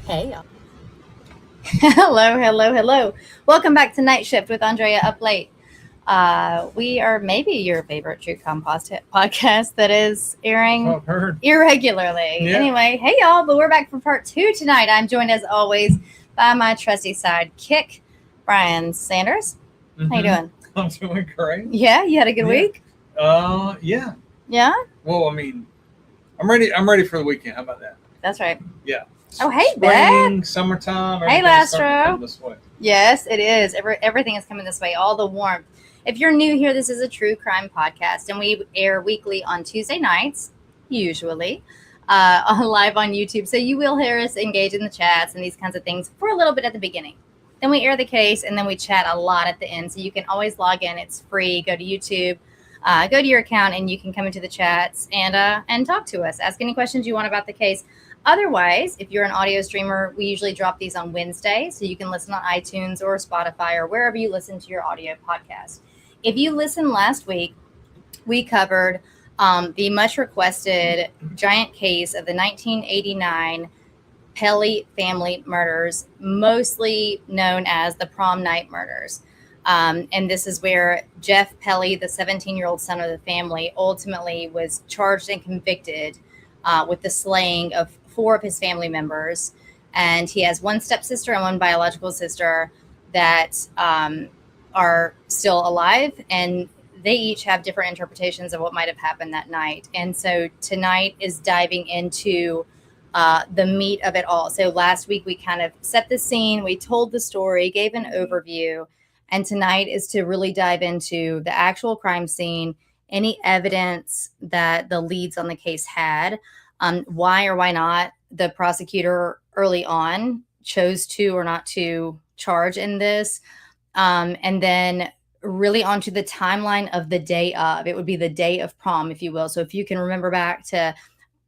Hey, y'all. Hello. Welcome back to Nightshift with Andrea up late. We are maybe your favorite true crime podcast that is airing I've heard. irregularly. Yeah. Anyway, hey y'all, but we're back for part two tonight. I'm joined as always by my trusty sidekick, Brian Sanders. How you doing? I'm doing great. Yeah, you had a good Yeah. week? Yeah. Yeah? Well, I mean, I'm ready. I'm ready for the weekend. How about that? That's right. Yeah. Oh, hey, Spring, summertime. Hey, everything's starting to Lastro. come this way. Yes, it is. Everything is coming this way, all the warmth. If you're new here, this is a true crime podcast, and we air weekly on Tuesday nights, usually, live on YouTube. So you will hear us engage in the chats and these kinds of things for a little bit at the beginning. Then we air the case, and then we chat a lot at the end. So you can always log in. It's free. Go to YouTube, go to your account, and you can come into the chats and talk to us. Ask any questions you want about the case. Otherwise, if you're an audio streamer, we usually drop these on Wednesday, so you can listen on iTunes or Spotify or wherever you listen to your audio podcast. If you listened last week, we covered the much requested giant case of the 1989 Pelley family murders, mostly known as the prom night murders. And this is where Jeff Pelley, the 17-year-old son of the family, ultimately was charged and convicted with the slaying of 4 of his family members. And he has one stepsister and one biological sister that are still alive. And they each have different interpretations of what might have happened that night. And so tonight is diving into the meat of it all. So last week we kind of set the scene, we told the story, gave an overview. And tonight is to really dive into the actual crime scene, any evidence that the leads on the case had, why or why not the prosecutor early on chose to or not to charge in this, and then really onto the timeline of the day of. It would be the day of prom, if you will. So if you can remember back to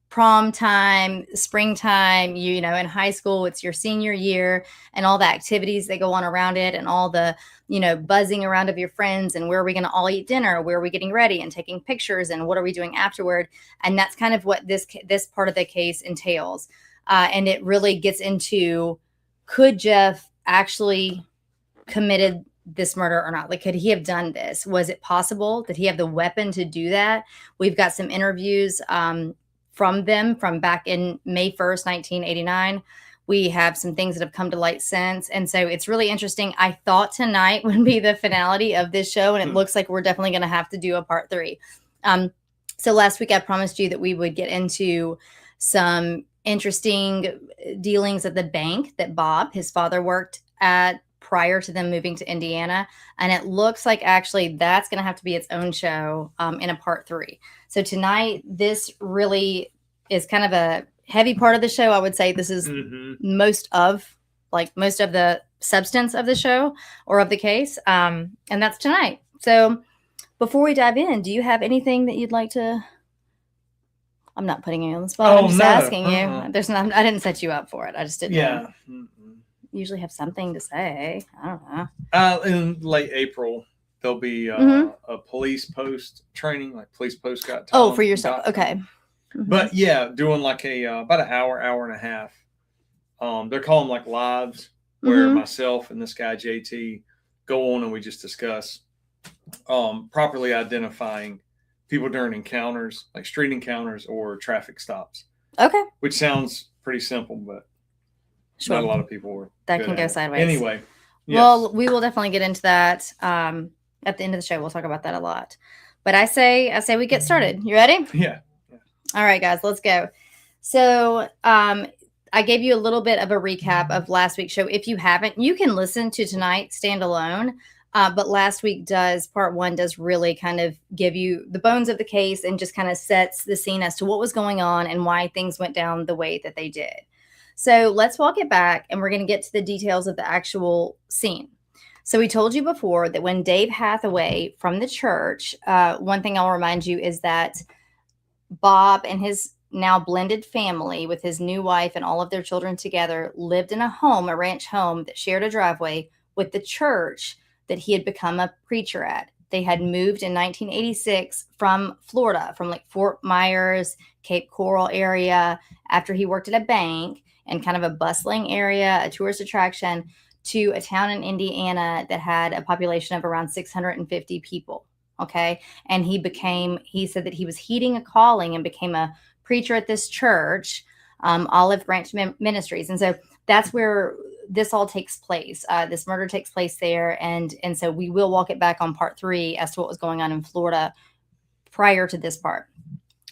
prom time, springtime, you know, in high school, it's your senior year and all the activities that go on around it and all the, you know, buzzing around of your friends and where are we going to all eat dinner? Where are we getting ready and taking pictures and what are we doing afterward? And that's kind of what this part of the case entails. And it really gets into, could Jeff actually committed this murder or not? Like, could he have done this? Was it possible? Did he have the weapon to do that? We've got some interviews from them from back in May 1st, 1989. We have some things that have come to light since. And so it's really interesting. I thought tonight would be the finality of this show, and it looks like we're definitely going to have to do a part 3. So last week I promised you that we would get into some interesting dealings at the bank that Bob, his father, worked at prior to them moving to Indiana. And it looks like actually that's going to have to be its own show in a part 3. So tonight, this really is kind of a heavy part of the show. I would say this is most of the substance of the show or of the case. And that's tonight. So before we dive in, do you have anything that you'd like to... I'm not putting you on the spot. I'm just asking you. There's not. I didn't set you up for it. I just didn't. Yeah. Usually have something to say. I don't know. In late April, there'll be a police post training, like police post got. Oh, for yourself. Okay. Mm-hmm. But yeah, doing like a about an hour and a half. They're calling like lives, where myself and this guy JT go on and we just discuss properly identifying people during encounters, like street encounters or traffic stops. Okay. Which sounds pretty simple, but sure. Not a lot of people are. That can go sideways. Anyway. Yes. Well, we will definitely get into that at the end of the show. We'll talk about that a lot. But I say we get started. You ready? Yeah. All right, guys, let's go. So I gave you a little bit of a recap of last week's show. If you haven't, you can listen to tonight standalone. But last week part 1 does really kind of give you the bones of the case and just kind of sets the scene as to what was going on and why things went down the way that they did. So let's walk it back and we're going to get to the details of the actual scene. So we told you before that when Dave Hathaway from the church, one thing I'll remind you is that Bob and his now blended family with his new wife and all of their children together lived in a ranch home that shared a driveway with the church that he had become a preacher at. They had moved in 1986 from Florida, from like Fort Myers, Cape Coral area, after he worked at a bank. and kind of a bustling area, a tourist attraction, to a town in Indiana that had a population of around 650 people. Okay. And he said that he was heeding a calling and became a preacher at this church, Olive Branch Ministries. And so that's where this all takes place. This murder takes place there. And so we will walk it back on part 3 as to what was going on in Florida prior to this part.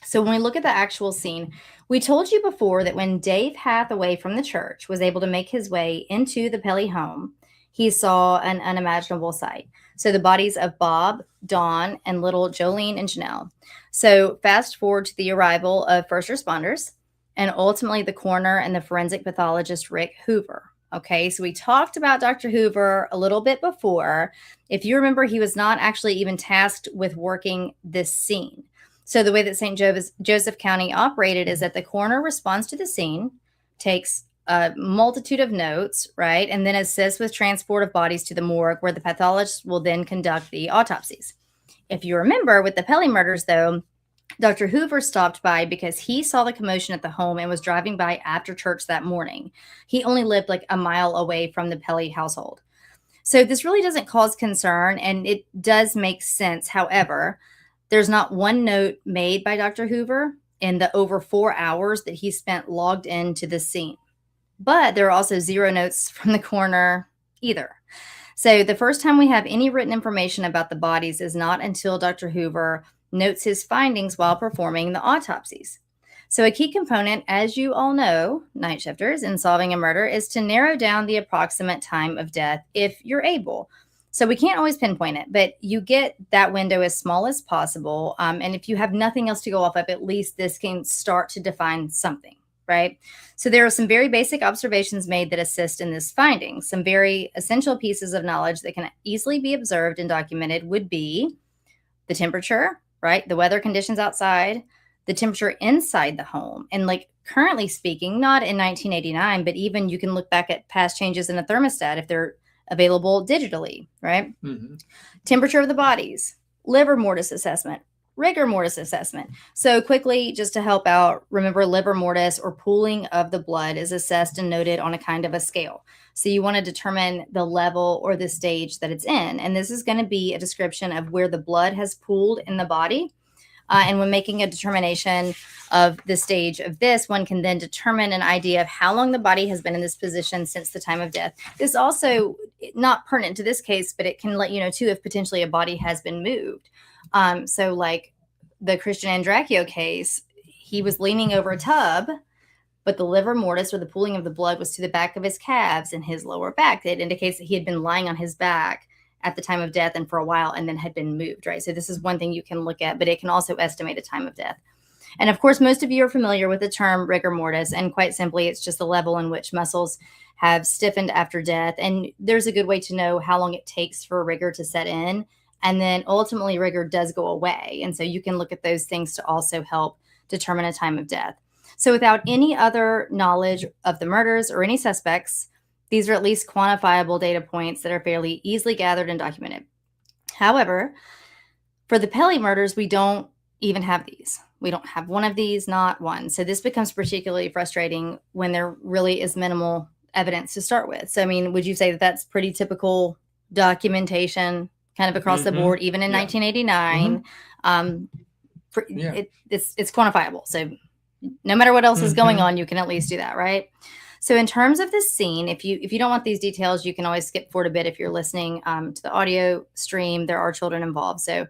So when we look at the actual scene, we told you before that when Dave Hathaway from the church was able to make his way into the Pelley home, he saw an unimaginable sight. So the bodies of Bob, Dawn, and little Jolene and Janelle. So fast forward to the arrival of first responders and ultimately the coroner and the forensic pathologist, Rick Hoover. Okay, so we talked about Dr. Hoover a little bit before. If you remember, he was not actually even tasked with working this scene. So the way that St. Joseph County operated is that the coroner responds to the scene, takes a multitude of notes, right, and then assists with transport of bodies to the morgue, where the pathologist will then conduct the autopsies. If you remember, with the Pelley murders, though, Dr. Hoover stopped by because he saw the commotion at the home and was driving by after church that morning. He only lived like a mile away from the Pelley household. So this really doesn't cause concern, and it does make sense. However, there's not one note made by Dr. Hoover in the over 4 hours that he spent logged into the scene. But there are also 0 notes from the coroner either. So the first time we have any written information about the bodies is not until Dr. Hoover notes his findings while performing the autopsies. So a key component, as you all know, night shifters, in solving a murder is to narrow down the approximate time of death if you're able. So we can't always pinpoint it, but you get that window as small as possible. And if you have nothing else to go off of, at least this can start to define something, right? So there are some very basic observations made that assist in this finding. Some very essential pieces of knowledge that can easily be observed and documented would be the temperature, right? The weather conditions outside, the temperature inside the home. And like currently speaking, not in 1989, but even you can look back at past changes in a thermostat if they're available digitally, right? Mm-hmm. Temperature of the bodies, liver mortis assessment, rigor mortis assessment. So quickly, just to help out, remember liver mortis or pooling of the blood is assessed and noted on a kind of a scale. So you want to determine the level or the stage that it's in. And this is going to be a description of where the blood has pooled in the body. And when making a determination of the stage of this, one can then determine an idea of how long the body has been in this position since the time of death. This also not pertinent to this case, but it can let you know too if potentially a body has been moved. So like the Christian Andracchio case, he was leaning over a tub, but the liver mortis or the pooling of the blood was to the back of his calves and his lower back. It indicates that he had been lying on his back at the time of death and for a while and then had been moved, right? So this is one thing you can look at, but it can also estimate a time of death. And of course, most of you are familiar with the term rigor mortis, and quite simply, it's just the level in which muscles have stiffened after death. And there's a good way to know how long it takes for rigor to set in. And then ultimately, rigor does go away. And so you can look at those things to also help determine a time of death. So without any other knowledge of the murders or any suspects, these are at least quantifiable data points that are fairly easily gathered and documented. However, for the Pelley murders, we don't even have these. We don't have one of these, not one. So this becomes particularly frustrating when there really is minimal evidence to start with. So, I mean, would you say that that's pretty typical documentation kind of across the board, even in 1989? It's quantifiable. So no matter what else is going on, you can at least do that, right? So in terms of this scene, if you don't want these details, you can always skip forward a bit if you're listening to the audio stream. There are children involved. So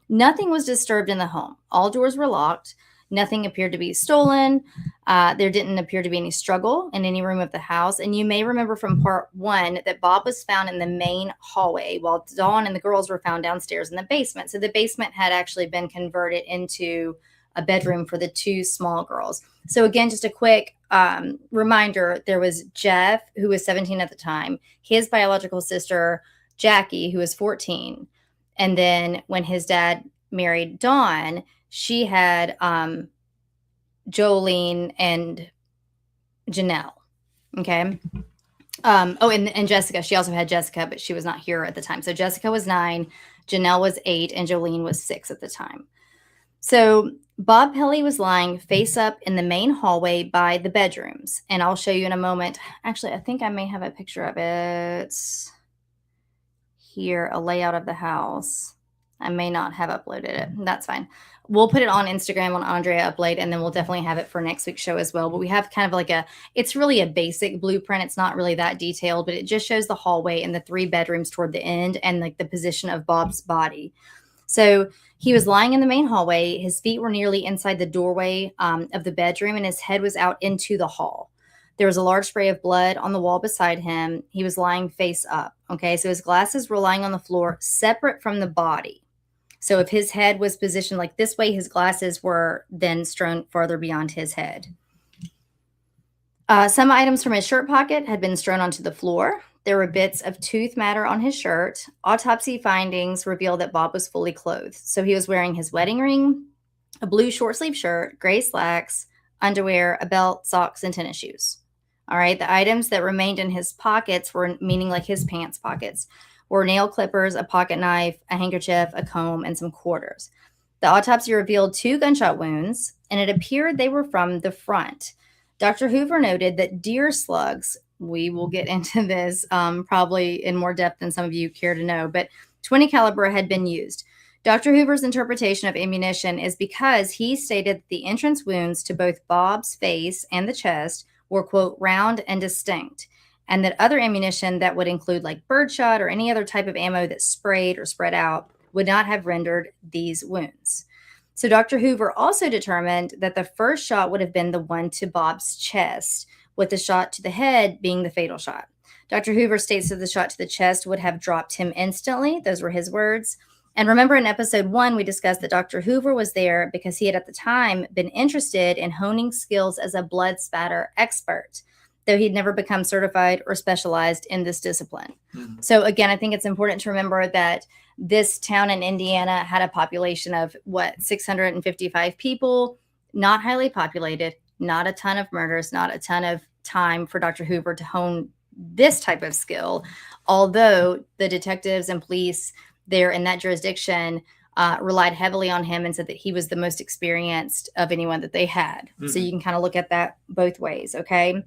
nothing was disturbed in the home. All doors were locked. Nothing appeared to be stolen. There didn't appear to be any struggle in any room of the house. And you may remember from part 1 that Bob was found in the main hallway while Dawn and the girls were found downstairs in the basement. So the basement had actually been converted into a bedroom for the 2 small girls. So again, just a quick reminder, there was Jeff, who was 17 at the time, his biological sister, Jackie, who was 14. And then when his dad married Dawn, she had Jolene and Janelle. Okay. And Jessica, she also had Jessica, but she was not here at the time. So Jessica was 9, Janelle was 8, and Jolene was 6 at the time. So Bob Pelley was lying face up in the main hallway by the bedrooms. And I'll show you in a moment. Actually, I think I may have a picture of it here, a layout of the house. I may not have uploaded it. That's fine. We'll put it on Instagram on Andrea Upload, and then we'll definitely have it for next week's show as well. But we have kind of like it's really a basic blueprint. It's not really that detailed, but it just shows the hallway and the 3 bedrooms toward the end and like the position of Bob's body. So he was lying in the main hallway. His feet were nearly inside the doorway of the bedroom, and his head was out into the hall. There was a large spray of blood on the wall beside him. He was lying face up. Okay, so his glasses were lying on the floor separate from the body. So if his head was positioned like this way, his glasses were then strewn farther beyond his head. Some items from his shirt pocket had been strewn onto the floor. There were bits of tooth matter on his shirt. Autopsy findings revealed that Bob was fully clothed. So he was wearing his wedding ring, a blue short sleeve shirt, gray slacks, underwear, a belt, socks, and tennis shoes. All right. The items that remained in his pockets were, meaning like his pants pockets, were nail clippers, a pocket knife, a handkerchief, a comb, and some quarters. The autopsy revealed 2 gunshot wounds, and it appeared they were from the front. Dr. Hoover noted that deer slugs, we will get into this probably in more depth than some of you care to know, but 20 caliber had been used. Dr. Hoover's interpretation of ammunition is because he stated that the entrance wounds to both Bob's face and the chest were, quote, round and distinct, and that other ammunition that would include like birdshot or any other type of ammo that sprayed or spread out would not have rendered these wounds. So Dr. Hoover also determined that the first shot would have been the one to Bob's chest, with the shot to the head being the fatal shot. Dr. Hoover states that the shot to the chest would have dropped him instantly. Those were his words. And remember in episode 1, we discussed that Dr. Hoover was there because he had at the time been interested in honing skills as a blood spatter expert, though he'd never become certified or specialized in this discipline. Mm-hmm. So again, I think it's important to remember that this town in Indiana had a population of 655 people, not highly populated, not a ton of murders, not a ton of time for Dr. Hoover to hone this type of skill. Although the detectives and police there in that jurisdiction relied heavily on him and said that he was the most experienced of anyone that they had. Mm-hmm. So you can kind of look at that both ways. Okay.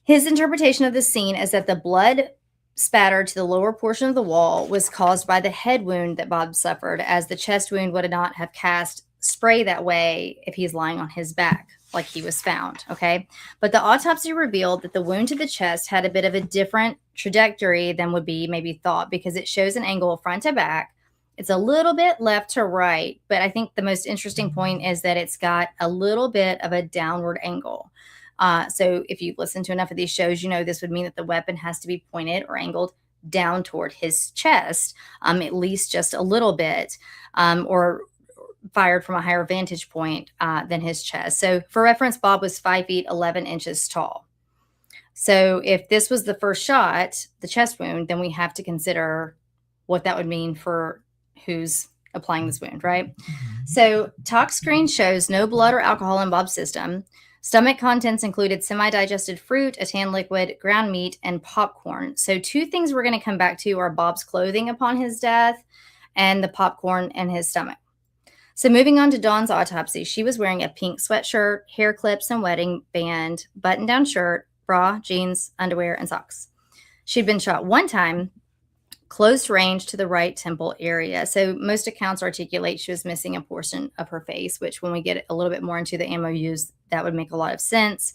His interpretation of the scene is that the blood spatter to the lower portion of the wall was caused by the head wound that Bob suffered, as the chest wound would not have cast spray that way if he's lying on his back like he was found. Okay. But the autopsy revealed that the wound to the chest had a bit of a different trajectory than would be maybe thought, because it shows an angle front to back. It's a little bit left to right, but I think the most interesting point is that it's got a little bit of a downward angle. So if you listen to enough of these shows, you know this would mean that the weapon has to be pointed or angled down toward his chest, at least just a little bit, or fired from a higher vantage point than his chest. So for reference, Bob was 5 feet 11 inches tall. So if this was the first shot, the chest wound, then we have to consider what that would mean for who's applying this wound, right? So tox screen shows no blood or alcohol in Bob's system. Stomach contents included semi-digested fruit, a tan liquid, ground meat, and popcorn. So 2 things we're going to come back to are Bob's clothing upon his death and the popcorn in his stomach. So moving on to Dawn's autopsy, she was wearing a pink sweatshirt, hair clips and wedding band, button-down shirt, bra, jeans, underwear, and socks. She'd been shot 1 time, close range to the right temple area. So most accounts articulate she was missing a portion of her face, which when we get a little bit more into the ammo used, that would make a lot of sense.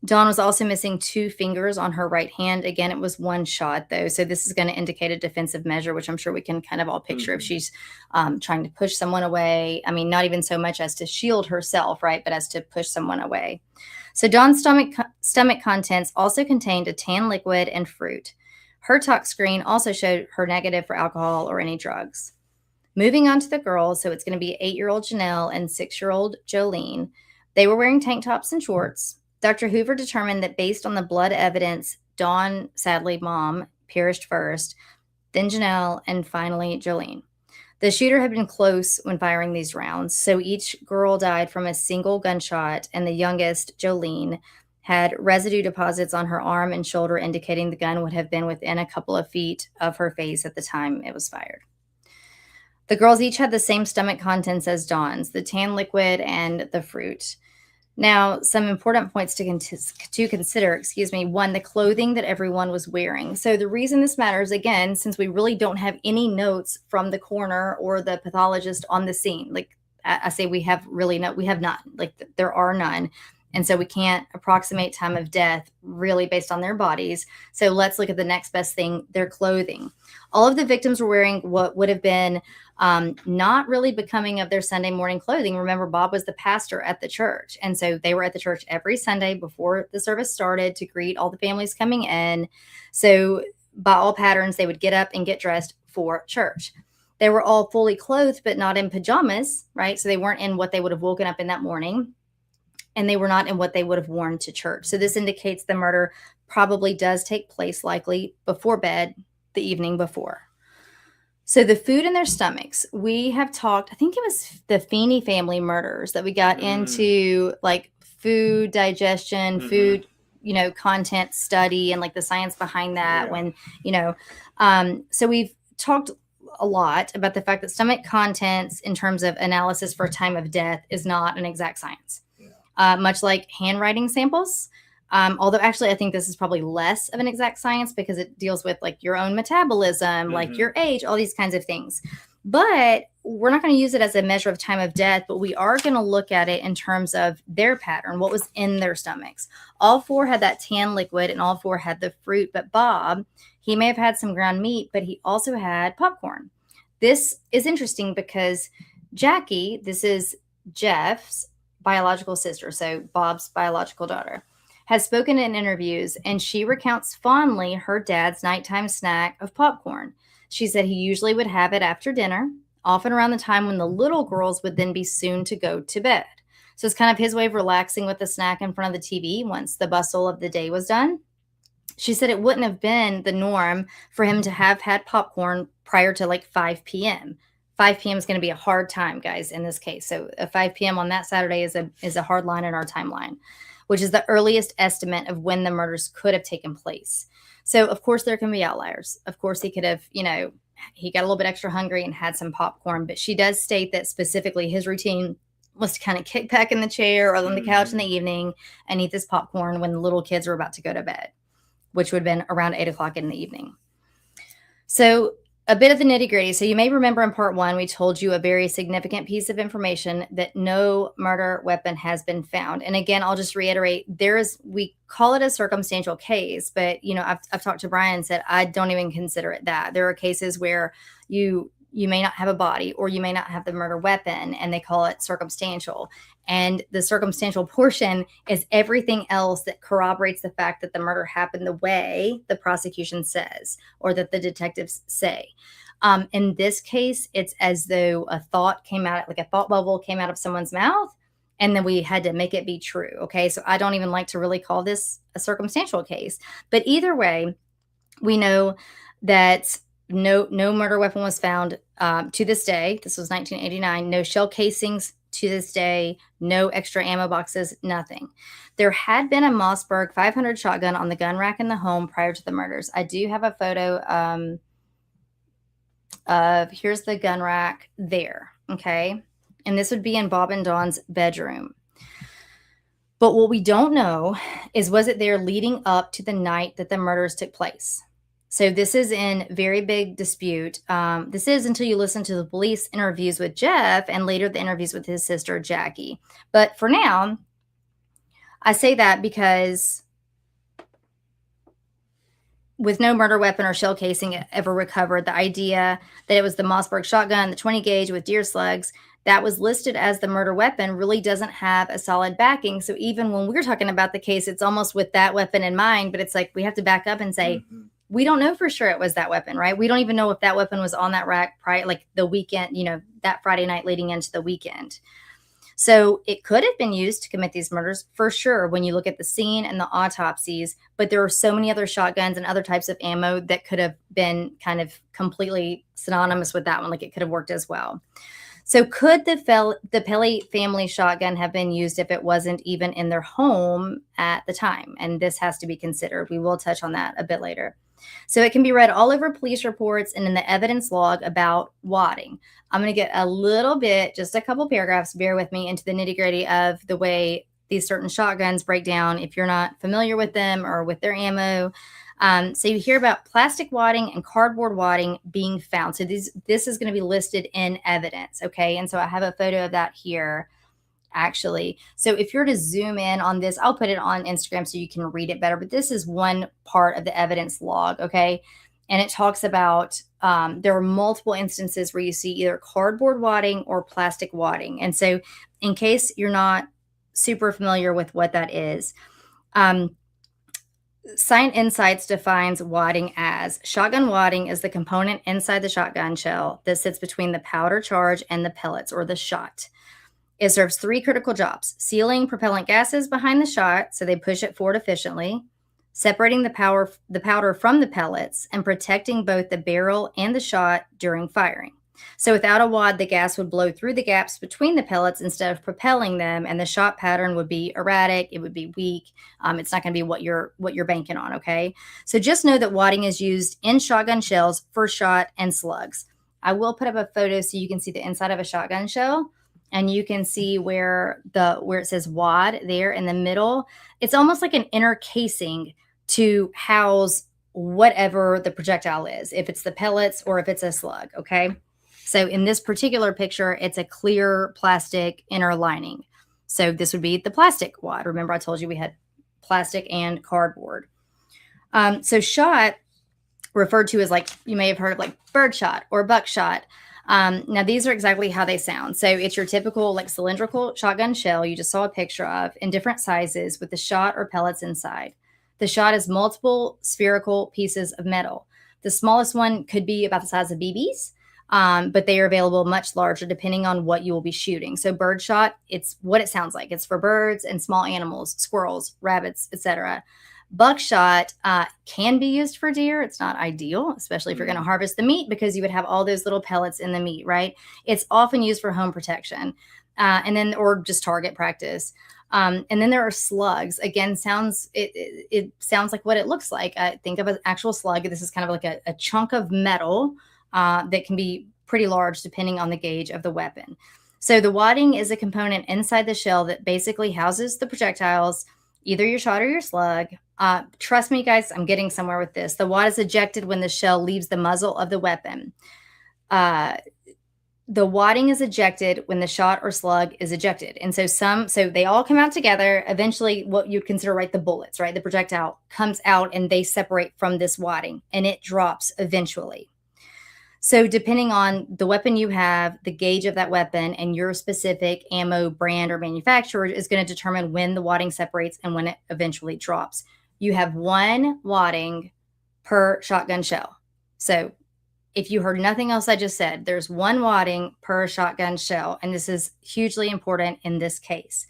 Dawn was also missing 2 fingers on her right hand. Again, it was 1 shot, though. So this is going to indicate a defensive measure, which I'm sure we can kind of all picture if she's trying to push someone away. I mean, not even so much as to shield herself, right, but as to push someone away. So Dawn's stomach contents also contained a tan liquid and fruit. Her tox screen also showed her negative for alcohol or any drugs. Moving on to the girls, so it's going to be 8-year-old Janelle and 6-year-old Jolene. They were wearing tank tops and shorts. Dr. Hoover determined that based on the blood evidence, Dawn, sadly, mom, perished first, then Janelle, and finally Jolene. The shooter had been close when firing these rounds, so each girl died from a single gunshot, and the youngest, Jolene, had residue deposits on her arm and shoulder indicating the gun would have been within a couple of feet of her face at the time it was fired. The girls each had the same stomach contents as Dawn's, the tan liquid and the fruit. Now, some important points to consider, one, the clothing that everyone was wearing. So the reason this matters, again, since we really don't have any notes from the coroner or the pathologist on the scene, like I say, we have none, like there are none. And so we can't approximate time of death really based on their bodies. So let's look at the next best thing, their clothing. All of the victims were wearing what would have been not really becoming of their Sunday morning clothing. Remember, Bob was the pastor at the church. And so they were at the church every Sunday before the service started to greet all the families coming in. So by all patterns, they would get up and get dressed for church. They were all fully clothed, but not in pajamas, right? So they weren't in what they would have woken up in that morning. And they were not in what they would have worn to church. So this indicates the murder probably does take place likely before bed the evening before. So the food in their stomachs, we have talked, I think it was the Feeney family murders that we got into, like food digestion, food, content study and like the science behind that so we've talked a lot about the fact that stomach contents in terms of analysis for time of death is not an exact science. Much like handwriting samples. Although actually, I think this is probably less of an exact science because it deals with like your own metabolism, like your age, all these kinds of things. But we're not going to use it as a measure of time of death, but we are going to look at it in terms of their pattern, what was in their stomachs. All four had that tan liquid and all four had the fruit. But Bob, he may have had some ground meat, but he also had popcorn. This is interesting because Jackie, this is Jeff's biological sister, so Bob's biological daughter, has spoken in interviews, and she recounts fondly her dad's nighttime snack of popcorn. She said he usually would have it after dinner, often around the time when the little girls would then be soon to go to bed. So it's kind of his way of relaxing with a snack in front of the TV once the bustle of the day was done. She said it wouldn't have been the norm for him to have had popcorn prior to like 5 p.m. 5 p.m. is going to be a hard time, guys, in this case. So a 5 p.m. on that Saturday is a hard line in our timeline, which is the earliest estimate of when the murders could have taken place. So, of course, there can be outliers. Of course, he could have, he got a little bit extra hungry and had some popcorn. But she does state that specifically his routine was to kind of kick back in the chair or on the couch in the evening and eat this popcorn when the little kids were about to go to bed, which would have been around 8 o'clock in the evening. So a bit of the nitty gritty. So you may remember in part 1, we told you a very significant piece of information that no murder weapon has been found. And again, I'll just reiterate, we call it a circumstantial case, but I've talked to Brian and said, I don't even consider it that. There are cases where you may not have a body or you may not have the murder weapon and they call it circumstantial. And the circumstantial portion is everything else that corroborates the fact that the murder happened the way the prosecution says or that the detectives say. In this case, it's as though a thought came out, like a thought bubble came out of someone's mouth, and then we had to make it be true. Okay, so I don't even like to really call this a circumstantial case. But either way, we know that no murder weapon was found to this day. This was 1989. No shell casings to this day. No extra ammo boxes. Nothing. There had been a Mossberg 500 shotgun on the gun rack in the home prior to the murders. I do have a photo of here's the gun rack there. Okay, and this would be in Bob and Dawn's bedroom. But what we don't know is, was it there leading up to the night that the murders took place? So this is in very big dispute. This is until you listen to the police interviews with Jeff and later the interviews with his sister, Jackie. But for now, I say that because with no murder weapon or shell casing ever recovered, the idea that it was the Mossberg shotgun, the 20 gauge with deer slugs, that was listed as the murder weapon really doesn't have a solid backing. So even when we're talking about the case, it's almost with that weapon in mind, but it's like we have to back up and say, we don't know for sure it was that weapon, right? We don't even know if that weapon was on that rack prior, like the weekend, that Friday night leading into the weekend. So it could have been used to commit these murders for sure when you look at the scene and the autopsies, but there are so many other shotguns and other types of ammo that could have been kind of completely synonymous with that one. Like it could have worked as well. So could the Pelley family shotgun have been used if it wasn't even in their home at the time? And this has to be considered. We will touch on that a bit later. So it can be read all over police reports and in the evidence log about wadding. I'm going to get a little bit, just a couple paragraphs, bear with me, into the nitty gritty of the way these certain shotguns break down if you're not familiar with them or with their ammo. So you hear about plastic wadding and cardboard wadding being found. So this is going to be listed in evidence, okay? And so I have a photo of that here, actually. So if you're to zoom in on this, I'll put it on Instagram so you can read it better. But this is one part of the evidence log, okay? And it talks about there are multiple instances where you see either cardboard wadding or plastic wadding. And so in case you're not super familiar with what that is, Science Insights defines wadding as shotgun wadding is the component inside the shotgun shell that sits between the powder charge and the pellets or the shot. It serves three critical jobs: sealing propellant gases behind the shot so they push it forward efficiently, separating the powder from the pellets, and protecting both the barrel and the shot during firing. So without a wad, the gas would blow through the gaps between the pellets instead of propelling them, and the shot pattern would be erratic. It would be weak. It's not going to be what you're banking on, okay? So just know that wadding is used in shotgun shells for shot and slugs. I will put up a photo so you can see the inside of a shotgun shell, and you can see where it says wad there in the middle. It's almost like an inner casing to house whatever the projectile is, if it's the pellets or if it's a slug, okay? So in this particular picture, it's a clear plastic inner lining. So this would be the plastic wad. Remember, I told you we had plastic and cardboard. So shot, referred to as, like, you may have heard of like birdshot or buckshot. Now these are exactly how they sound. So it's your typical like cylindrical shotgun shell you just saw a picture of in different sizes with the shot or pellets inside. The shot is multiple spherical pieces of metal. The smallest one could be about the size of BBs. But they are available much larger depending on what you will be shooting. So birdshot, it's what it sounds like. It's for birds and small animals, squirrels, rabbits, etc. Buckshot can be used for deer. It's not ideal, especially if you're going to harvest the meat, because you would have all those little pellets in the meat, right? It's often used for home protection, or just target practice. And then there are slugs. Again, it sounds like what it looks like. Think of an actual slug. This is kind of like a chunk of metal that can be pretty large depending on the gauge of the weapon. So the wadding is a component inside the shell that basically houses the projectiles, either your shot or your slug. Trust me, guys, I'm getting somewhere with this. The wad is ejected when the shell leaves the muzzle of the weapon. The wadding is ejected when the shot or slug is ejected. And so they all come out together. Eventually, what you'd consider, right, the bullets, right, the projectile comes out and they separate from this wadding and it drops eventually. So depending on the weapon you have, the gauge of that weapon, and your specific ammo brand or manufacturer is going to determine when the wadding separates and when it eventually drops. You have one wadding per shotgun shell. So if you heard nothing else I just said, there's one wadding per shotgun shell, and this is hugely important in this case.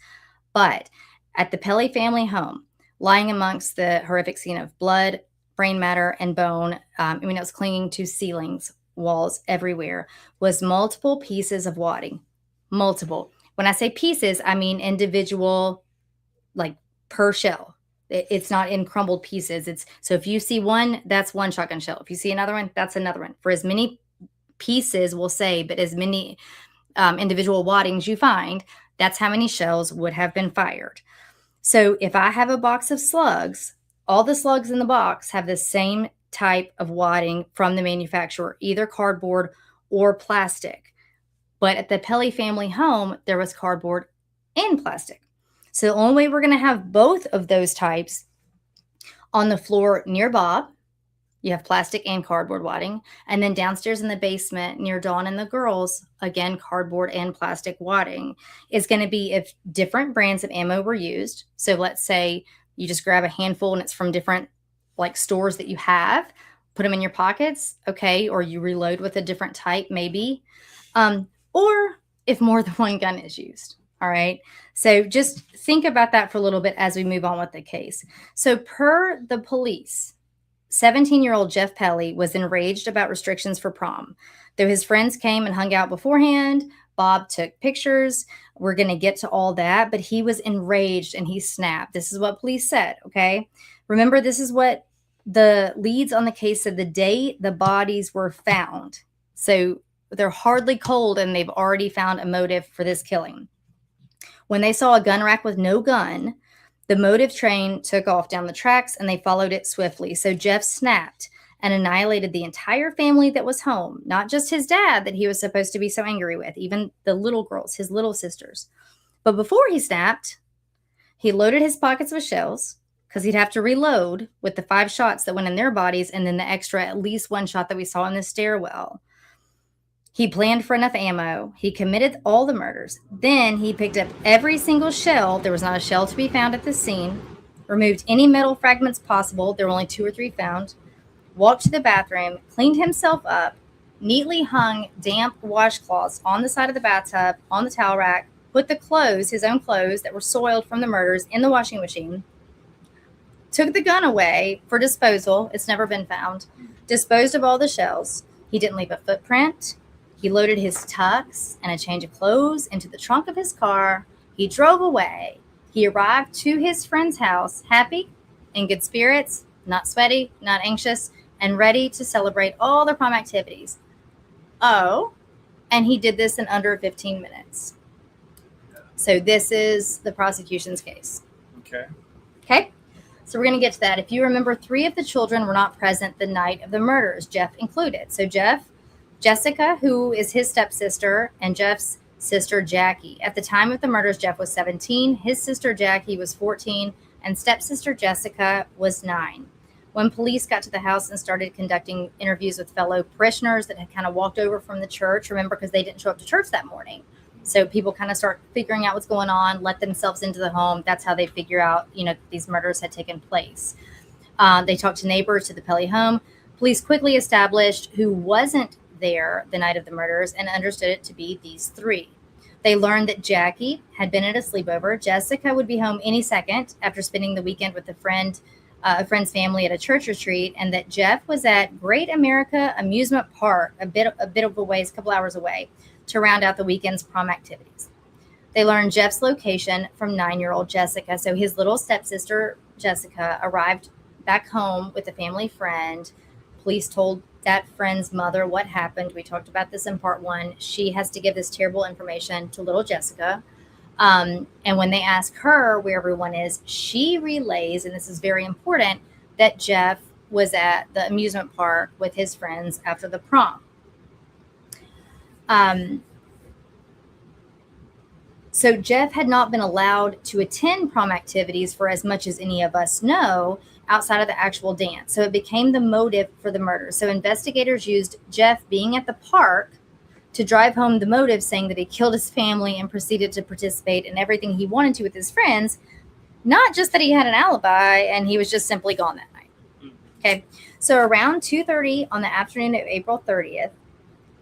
But at the Pelley family home, lying amongst the horrific scene of blood, brain matter, and bone, it was clinging to ceilings, walls everywhere, was multiple pieces of wadding. Multiple. When I say pieces, I mean individual, like per shell. It's not in crumbled pieces. So if you see one, that's one shotgun shell. If you see another one, that's another one. For as many pieces, we'll say, but as many individual waddings you find, that's how many shells would have been fired. So if I have a box of slugs, all the slugs in the box have the same type of wadding from the manufacturer, either cardboard or plastic. But at the Pelley family home, there was cardboard and plastic. So the only way we're going to have both of those types on the floor near Bob, you have plastic and cardboard wadding. And then downstairs in the basement near Dawn and the girls, again, cardboard and plastic wadding, is going to be if different brands of ammo were used. So let's say you just grab a handful and it's from different like stores that you have, put them in your pockets, okay, or you reload with a different type, maybe, or if more than one gun is used, all right? So just think about that for a little bit as we move on with the case. So per the police, 17-year-old Jeff Pelley was enraged about restrictions for prom. Though his friends came and hung out beforehand, Bob took pictures. We're going to get to all that, but he was enraged and he snapped. This is what police said, okay? Remember, this is what The leads on the case said the day the bodies were found. So they're hardly cold and they've already found a motive for this killing. When they saw a gun rack with no gun, the motive train took off down the tracks and they followed it swiftly. So Jeff snapped and annihilated the entire family that was home, not just his dad that he was supposed to be so angry with, even the little girls, his little sisters. But before he snapped, he loaded his pockets with shells because he'd have to reload with the 5 shots that went in their bodies and then the extra at least 1 shot that we saw in the stairwell. He planned for enough ammo. He committed all the murders. Then he picked up every single shell. There was not a shell to be found at the scene. Removed any metal fragments possible. There were only 2 or 3 found. Walked to the bathroom, cleaned himself up, neatly hung damp washcloths on the side of the bathtub, on the towel rack, put the clothes, his own clothes that were soiled from the murders, in the washing machine, took the gun away for disposal. It's never been found. Disposed of all the shells. He didn't leave a footprint. He loaded his tux and a change of clothes into the trunk of his car. He drove away. He arrived to his friend's house, happy, in good spirits, not sweaty, not anxious, and ready to celebrate all the prom activities. Oh, and he did this in under 15 minutes. So this is the prosecution's case. Okay. So we're going to get to that. If you remember, 3 of the children were not present the night of the murders, Jeff included. So Jessica, who is his stepsister, and Jeff's sister, Jackie. At the time of the murders, Jeff was 17, his sister, Jackie, was 14, and stepsister, Jessica, was 9. When police got to the house and started conducting interviews with fellow parishioners that had kind of walked over from the church, remember, because they didn't show up to church that morning. So people kind of start figuring out what's going on, let themselves into the home. That's how they figure out, these murders had taken place. They talked to neighbors to the Pelley home. Police quickly established who wasn't there the night of the murders and understood it to be these 3. They learned that Jackie had been at a sleepover. Jessica would be home any second after spending the weekend with a friend's family at a church retreat, and that Jeff was at Great America Amusement Park, a bit of a ways, a couple hours away, to round out the weekend's prom activities. They learned Jeff's location from 9-year-old Jessica. So his little stepsister, Jessica, arrived back home with a family friend. Police told that friend's mother what happened. We talked about this in part 1. She has to give this terrible information to little Jessica. And when they ask her where everyone is, she relays, and this is very important, that Jeff was at the amusement park with his friends after the prom. So Jeff had not been allowed to attend prom activities for as much as any of us know outside of the actual dance. So it became the motive for the murder. So investigators used Jeff being at the park to drive home the motive, saying that he killed his family and proceeded to participate in everything he wanted to with his friends, not just that he had an alibi and he was just simply gone that night. Okay. So around 2:30 on the afternoon of April 30th,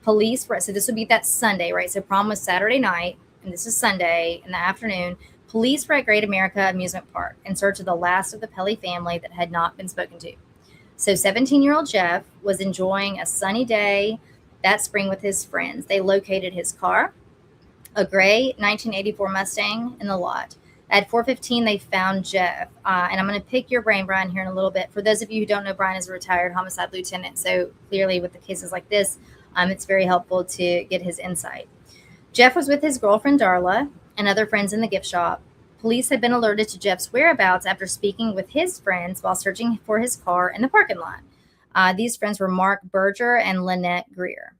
police were, so this would be that Sunday, right? So prom was Saturday night, and this is Sunday in the afternoon. Police were at Great America Amusement Park in search of the last of the Pelley family that had not been spoken to. So 17-year-old Jeff was enjoying a sunny day that spring with his friends. They located his car, a gray 1984 Mustang, in the lot. At 4:15, they found Jeff. And I'm going to pick your brain, Brian, here in a little bit. For those of you who don't know, Brian is a retired homicide lieutenant. So clearly with the cases like this, it's very helpful to get his insight. Jeff was with his girlfriend, Darla, and other friends in the gift shop. Police had been alerted to Jeff's whereabouts after speaking with his friends while searching for his car in the parking lot. These friends were Mark Berger and Lynette Greer.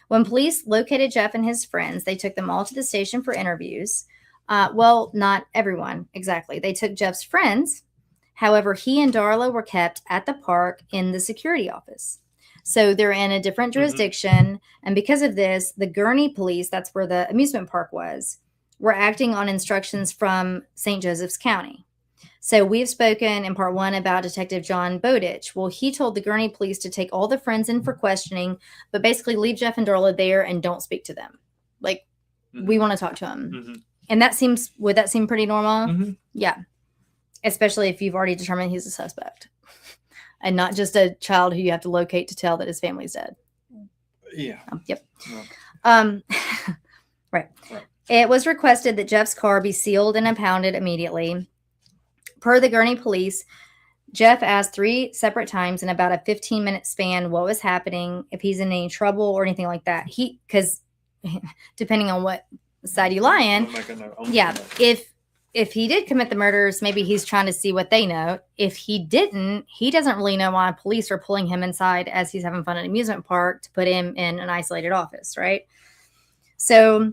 When police located Jeff and his friends, they took them all to the station for interviews. Well, not everyone, exactly. They took Jeff's friends. However, he and Darla were kept at the park in the security office. So they're in a different jurisdiction. And because of this, the Gurney police, that's where the amusement park was, were acting on instructions from St. Joseph's County. So we've spoken in part 1 about Detective John Bowditch. Well, he told the Gurney police to take all the friends in for questioning, but basically leave Jeff and Darla there and don't speak to them. Like, we want to talk to them. And would that seem pretty normal? Yeah. Especially if you've already determined he's a suspect. And not just a child who you have to locate to tell that his family's dead. Yeah. Yep. Right. It was requested that Jeff's car be sealed and impounded immediately. Per the Gurney police, Jeff asked 3 separate times in about a 15-minute span what was happening, if he's in any trouble or anything like that. Because depending on what side you lie in, if he did commit the murders, maybe he's trying to see what they know. If he didn't, he doesn't really know why police are pulling him inside as he's having fun at an amusement park to put him in an isolated office, right? So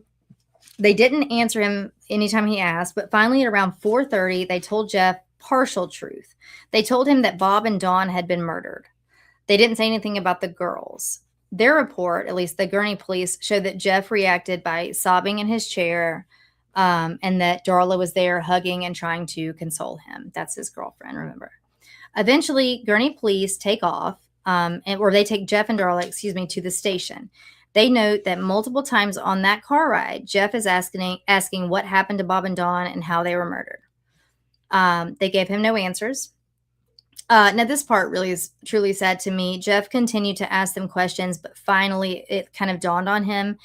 they didn't answer him anytime he asked, but finally at around 4:30, they told Jeff partial truth. They told him that Bob and Dawn had been murdered. They didn't say anything about the girls. Their report, at least the Gurney police, showed that Jeff reacted by sobbing in his chair, and that Darla was there hugging and trying to console him. That's his girlfriend, remember. Eventually, Gurney police take off, or they take Jeff and Darla, to the station. They note that multiple times on that car ride, Jeff is asking what happened to Bob and Dawn and how they were murdered. They gave him no answers. Now, this part really is truly sad to me. Jeff continued to ask them questions, but finally it kind of dawned on him,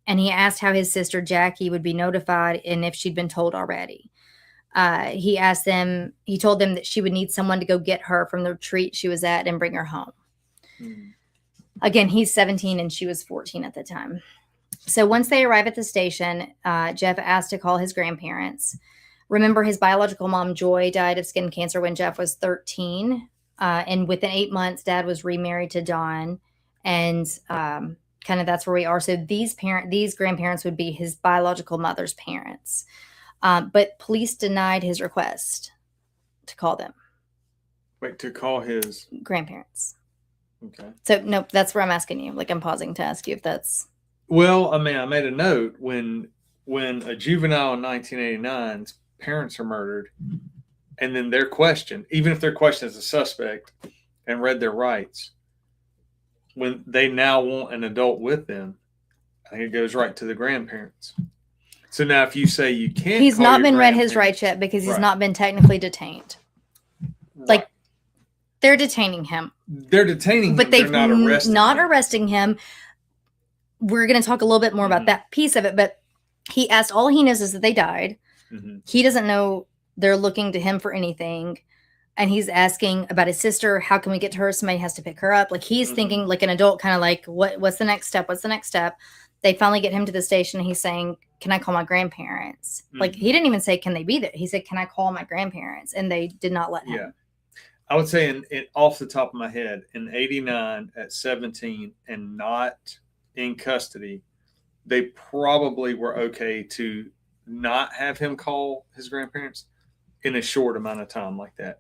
and he asked how his sister Jackie would be notified and if she'd been told already. He told them that she would need someone to go get her from the retreat she was at and bring her home. Again, he's 17 and she was 14 at the time. So once they arrive at the station, Jeff asked to call his grandparents. Remember, his biological mom, Joy, died of skin cancer when Jeff was 13. And within 8 months, Dad was remarried to Dawn. And kind of that's where we are. So these grandparents would be his biological mother's parents. But police denied his request to call them. Wait, to call his grandparents. Okay. So, nope, that's where I'm asking you. Like, I'm pausing to ask you if that's... Well, I mean, I made a note when a juvenile in 1989's parents are murdered, and then they're questioned, even if they're questioned as a suspect and read their rights, when they now want an adult with them, I think it goes right to the grandparents. So now if you say you can't... He's not been read his rights yet because he's not been technically detained. Right. Like, they're detaining him. But they're not arresting him. We're going to talk a little bit more about that piece of it, but he asked, all he knows is that they died. Mm-hmm. He doesn't know they're looking to him for anything. And he's asking about his sister. How can we get to her? Somebody has to pick her up. Like, he's thinking like an adult, kind of like, what's the next step? What's the next step? They finally get him to the station. And he's saying, can I call my grandparents? Mm-hmm. Like, he didn't even say, can they be there? He said, can I call my grandparents? And they did not let him. Yeah. I would say off the top of my head, in 89 at 17 and not in custody, they probably were okay to not have him call his grandparents in a short amount of time like that.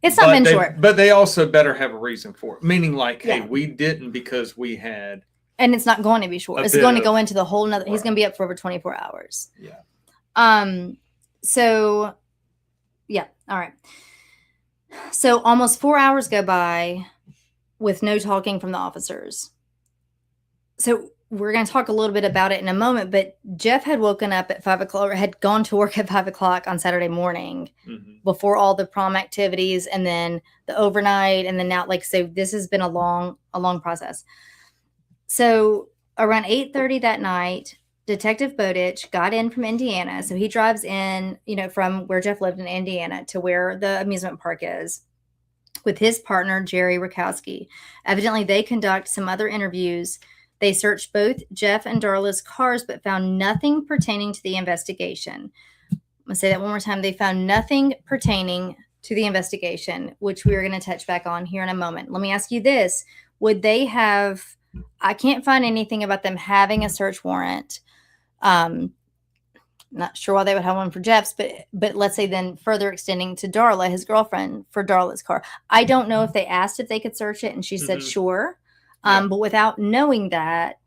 It's not been short. But they also better have a reason for it. Meaning like, hey, we didn't because we had. And it's not going to be short. It's going to go into the whole nother. Right. He's going to be up for over 24 hours. Yeah. So, yeah. All right. So almost 4 hours go by with no talking from the officers. So we're going to talk a little bit about it in a moment, but Jeff had woken up at 5 o'clock, or had gone to work at 5 o'clock on Saturday morning before all the prom activities, and then the overnight, and then now, like, so this has been a long process. So around 8:30 that night, Detective Bowditch got in from Indiana. So he drives in, from where Jeff lived in Indiana to where the amusement park is with his partner, Jerry Rakowski. Evidently, they conduct some other interviews. They searched both Jeff and Darla's cars, but found nothing pertaining to the investigation. I'm going to say that one more time. They found nothing pertaining to the investigation, which we are going to touch back on here in a moment. Let me ask you this. Would they have... I can't find anything about them having a search warrant. Not sure why they would have one for Jeff's, but let's say then further extending to Darla, his girlfriend, for Darla's car. I don't know if they asked if they could search it, and she said sure. But without knowing that,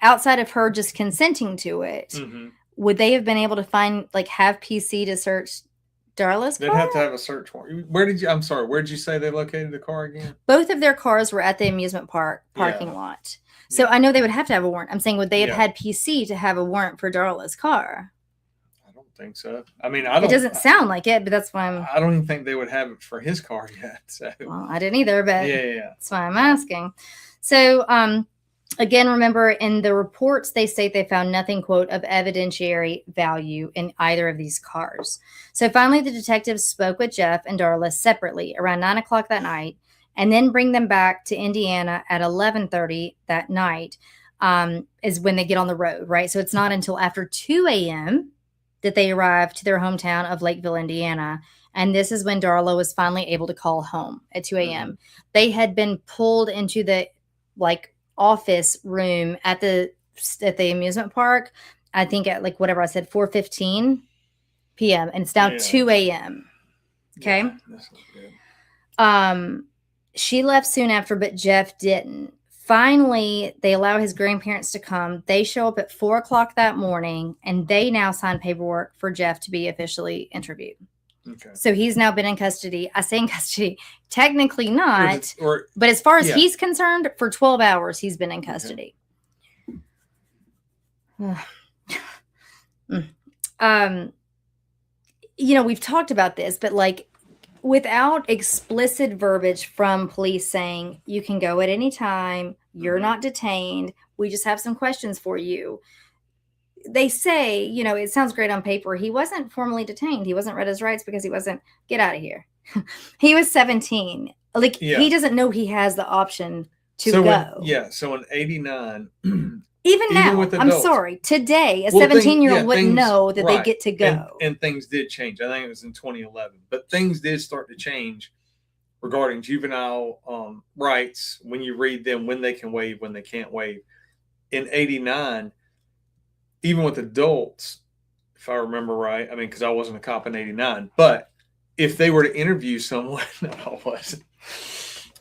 outside of her just consenting to it, would they have been able to have PC to search Darla's car? They'd have to have a search warrant. Where did you say they located the car again? Both of their cars were at the amusement park parking lot. So I know they would have to have a warrant. I'm saying, would they have had PC to have a warrant for Darla's car? I don't think so. I mean, it doesn't sound like it, but that's why I don't even think they would have it for his car yet. So. Well, I didn't either, but that's why I'm asking. So, Again, remember, in the reports, they state they found nothing, quote, of evidentiary value in either of these cars. So finally, the detectives spoke with Jeff and Darla separately around 9 o'clock that night, and then bring them back to Indiana at 11:30 that night is when they get on the road, right? So it's not until after 2 a.m. that they arrive to their hometown of Lakeville, Indiana. And this is when Darla was finally able to call home at 2 a.m. Mm-hmm. They had been pulled into the, office room at the amusement park, I think at 4:15 p.m. and it's now 2 a.m. Okay. Yeah, that's not good. She left soon after, but Jeff didn't. Finally, they allow his grandparents to come. They show up at 4 o'clock that morning, and they now sign paperwork for Jeff to be officially interviewed. Okay. So he's now been in custody. I say in custody, technically not, but as far as he's concerned, for 12 hours, he's been in custody. Okay. We've talked about this, but without explicit verbiage from police saying you can go at any time, you're not detained, we just have some questions for you. They say, it sounds great on paper. He wasn't formally detained. He wasn't read his rights because he wasn't, get out of here. He was 17. He doesn't know he has the option to go. So in 89, even now, with adults, I'm sorry, today, a 17-year-old wouldn't know that they get to go. And things did change. I think it was in 2011. But things did start to change regarding juvenile rights when you read them, when they can waive, when they can't waive. In 89, even with adults, if I remember right, because I wasn't a cop in 89, but if they were to interview someone, no, I wasn't.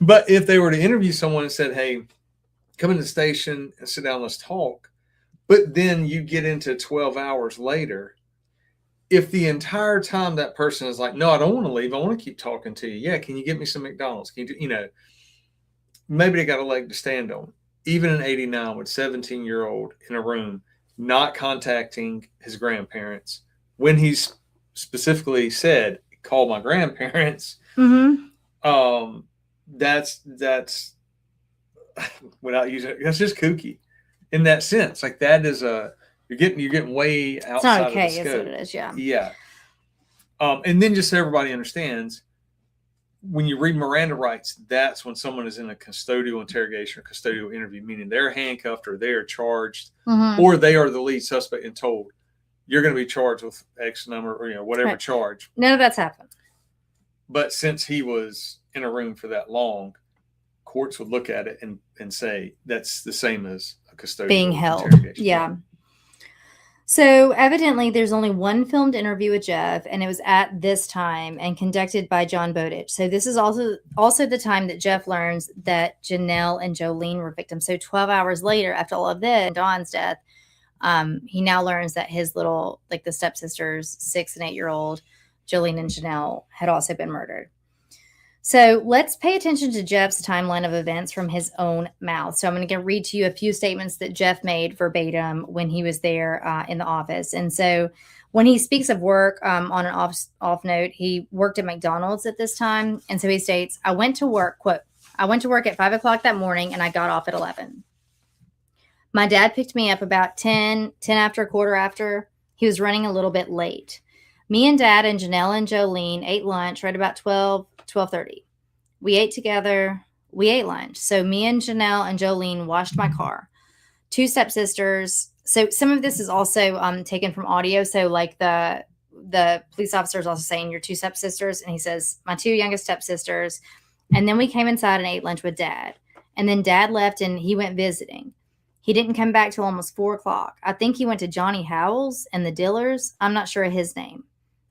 But if they were to interview someone and said, hey, come in the station and sit down, let's talk. But then you get into 12 hours later. If the entire time that person is like, no, I don't want to leave. I want to keep talking to you. Yeah. Can you get me some McDonald's? Can you do, maybe they got a leg to stand on. Even in 89 with 17-year-old in a room, not contacting his grandparents when he's specifically said, call my grandparents. Mm-hmm. That's without using it, that's just kooky in that sense. That is you're getting way outside. It's not okay, of the scope. Is what it is. Yeah. And then just so everybody understands, when you read Miranda rights, that's when someone is in a custodial interrogation or custodial interview, meaning they're handcuffed or they are charged, mm-hmm. or they are the lead suspect and told you're going to be charged with X number or whatever charge. None of that's happened. But since he was in a room for that long, courts would look at it and say that's the same as a custodial being held. Yeah. So evidently there's only one filmed interview with Jeff, and it was at this time and conducted by John Bowditch. So this is also the time that Jeff learns that Janelle and Jolene were victims. So 12 hours later, after all of this, Dawn's death, he now learns that his little, the stepsisters, 6 and 8-year-old Jolene and Janelle, had also been murdered. So let's pay attention to Jeff's timeline of events from his own mouth. So I'm going to read to you a few statements that Jeff made verbatim when he was there in the office. And so when he speaks of work on an off note, he worked at McDonald's at this time. And so he states, I went to work, quote, I went to work at 5 o'clock that morning and I got off at 11. My dad picked me up about 10 after, a quarter after. He was running a little bit late. Me and Dad and Janelle and Jolene ate lunch right about 12:30. We ate together. We ate lunch. So me and Janelle and Jolene washed my car. 2 stepsisters. So some of this is also taken from audio. So the police officer is also saying your 2 stepsisters. And he says, my 2 youngest stepsisters. And then we came inside and ate lunch with Dad. And then Dad left and he went visiting. He didn't come back till almost 4 o'clock. I think he went to Johnny Howell's and the Dillers. I'm not sure of his name.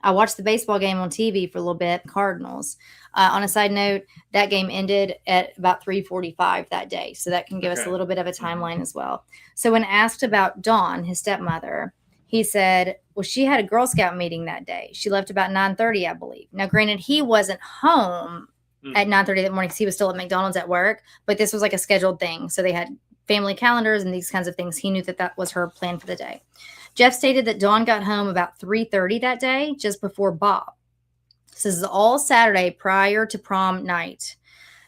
I watched the baseball game on TV for a little bit, Cardinals. On a side note, that game ended at about 3:45 that day. So that can give us a little bit of a timeline as well. So when asked about Dawn, his stepmother, he said, well, she had a Girl Scout meeting that day. She left about 9:30, I believe. Now, granted, he wasn't home at 9:30 that morning because he was still at McDonald's at work, but this was like a scheduled thing. So they had family calendars and these kinds of things. He knew that was her plan for the day. Jeff stated that Dawn got home about 3:30 that day, just before Bob. So this is all Saturday prior to prom night.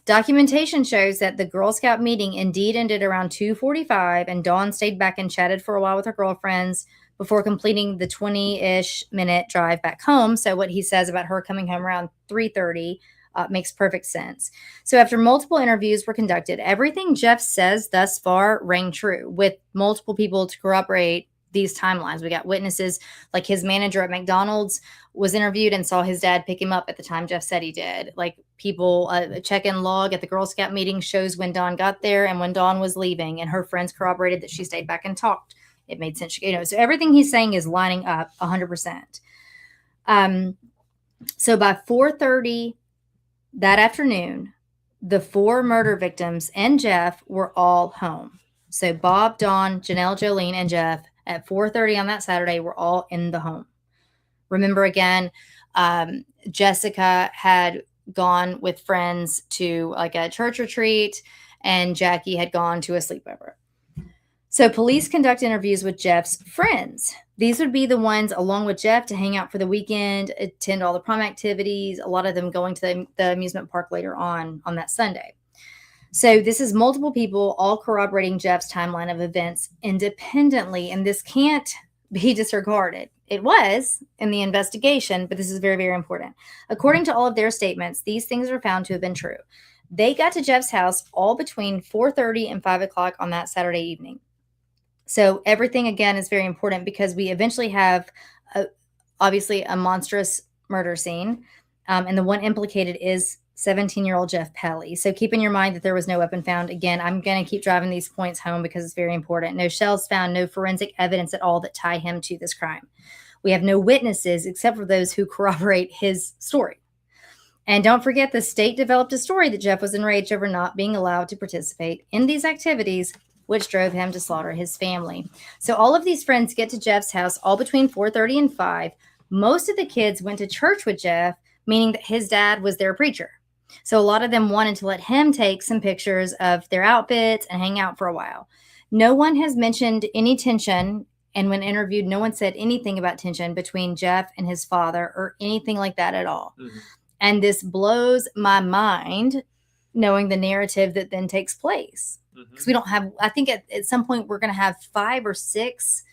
Documentation shows that the Girl Scout meeting indeed ended around 2:45, and Dawn stayed back and chatted for a while with her girlfriends before completing the 20-ish minute drive back home. So what he says about her coming home around 3:30 makes perfect sense. So after multiple interviews were conducted, everything Jeff says thus far rang true, with multiple people to corroborate these timelines. We got witnesses, like his manager at McDonald's was interviewed and saw his dad pick him up at the time Jeff said he did. Like people, a check-in log at the Girl Scout meeting shows when Dawn got there and when Dawn was leaving, and her friends corroborated that she stayed back and talked. It made sense. So everything he's saying is lining up 100%. So by 4:30 that afternoon, the 4 murder victims and Jeff were all home. So Bob, Dawn, Janelle, Jolene, and Jeff at 4:30 on that Saturday were all in the home. Remember again, Jessica had gone with friends to like a church retreat, and Jackie had gone to a sleepover. So police conduct interviews with Jeff's friends. These would be the ones along with Jeff to hang out for the weekend, attend all the prom activities, a lot of them going to the amusement park later on that Sunday. So this is multiple people all corroborating Jeff's timeline of events independently, and this can't be disregarded. It was in the investigation, but this is very, very important. According to all of their statements, these things are found to have been true. They got to Jeff's house all between 4:30 and 5 o'clock on that Saturday evening. So everything, again, is very important because we eventually have, obviously, a monstrous murder scene. And the one implicated is 17-year-old Jeff Pelley. So keep in your mind that there was no weapon found. Again, I'm going to keep driving these points home because it's very important. No shells found, no forensic evidence at all that tie him to this crime. We have no witnesses except for those who corroborate his story. And don't forget, the state developed a story that Jeff was enraged over not being allowed to participate in these activities, which drove him to slaughter his family. So all of these friends get to Jeff's house all between 4:30 and 5. Most of the kids went to church with Jeff, meaning that his dad was their preacher. So a lot of them wanted to let him take some pictures of their outfits and hang out for a while. No one has mentioned any tension, and when interviewed, no one said anything about tension between Jeff and his father or anything like that at all. Mm-hmm. And this blows my mind, knowing the narrative that then takes place. Because we don't have, I think at some point we're going to have 5 or 6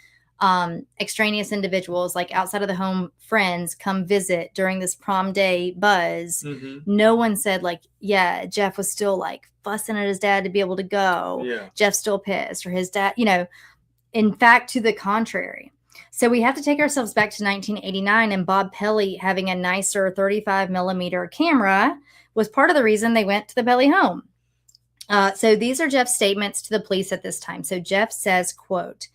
extraneous individuals, like outside of the home friends, come visit during this prom day buzz. Mm-hmm. No one said like, yeah, Jeff was still like fussing at his dad to be able to go. Yeah. Jeff's still pissed, or his dad, in fact, to the contrary. So we have to take ourselves back to 1989, and Bob Pelley having a nicer 35 millimeter camera was part of the reason they went to the Pelley home. So these are Jeff's statements to the police at this time. So Jeff says, quote,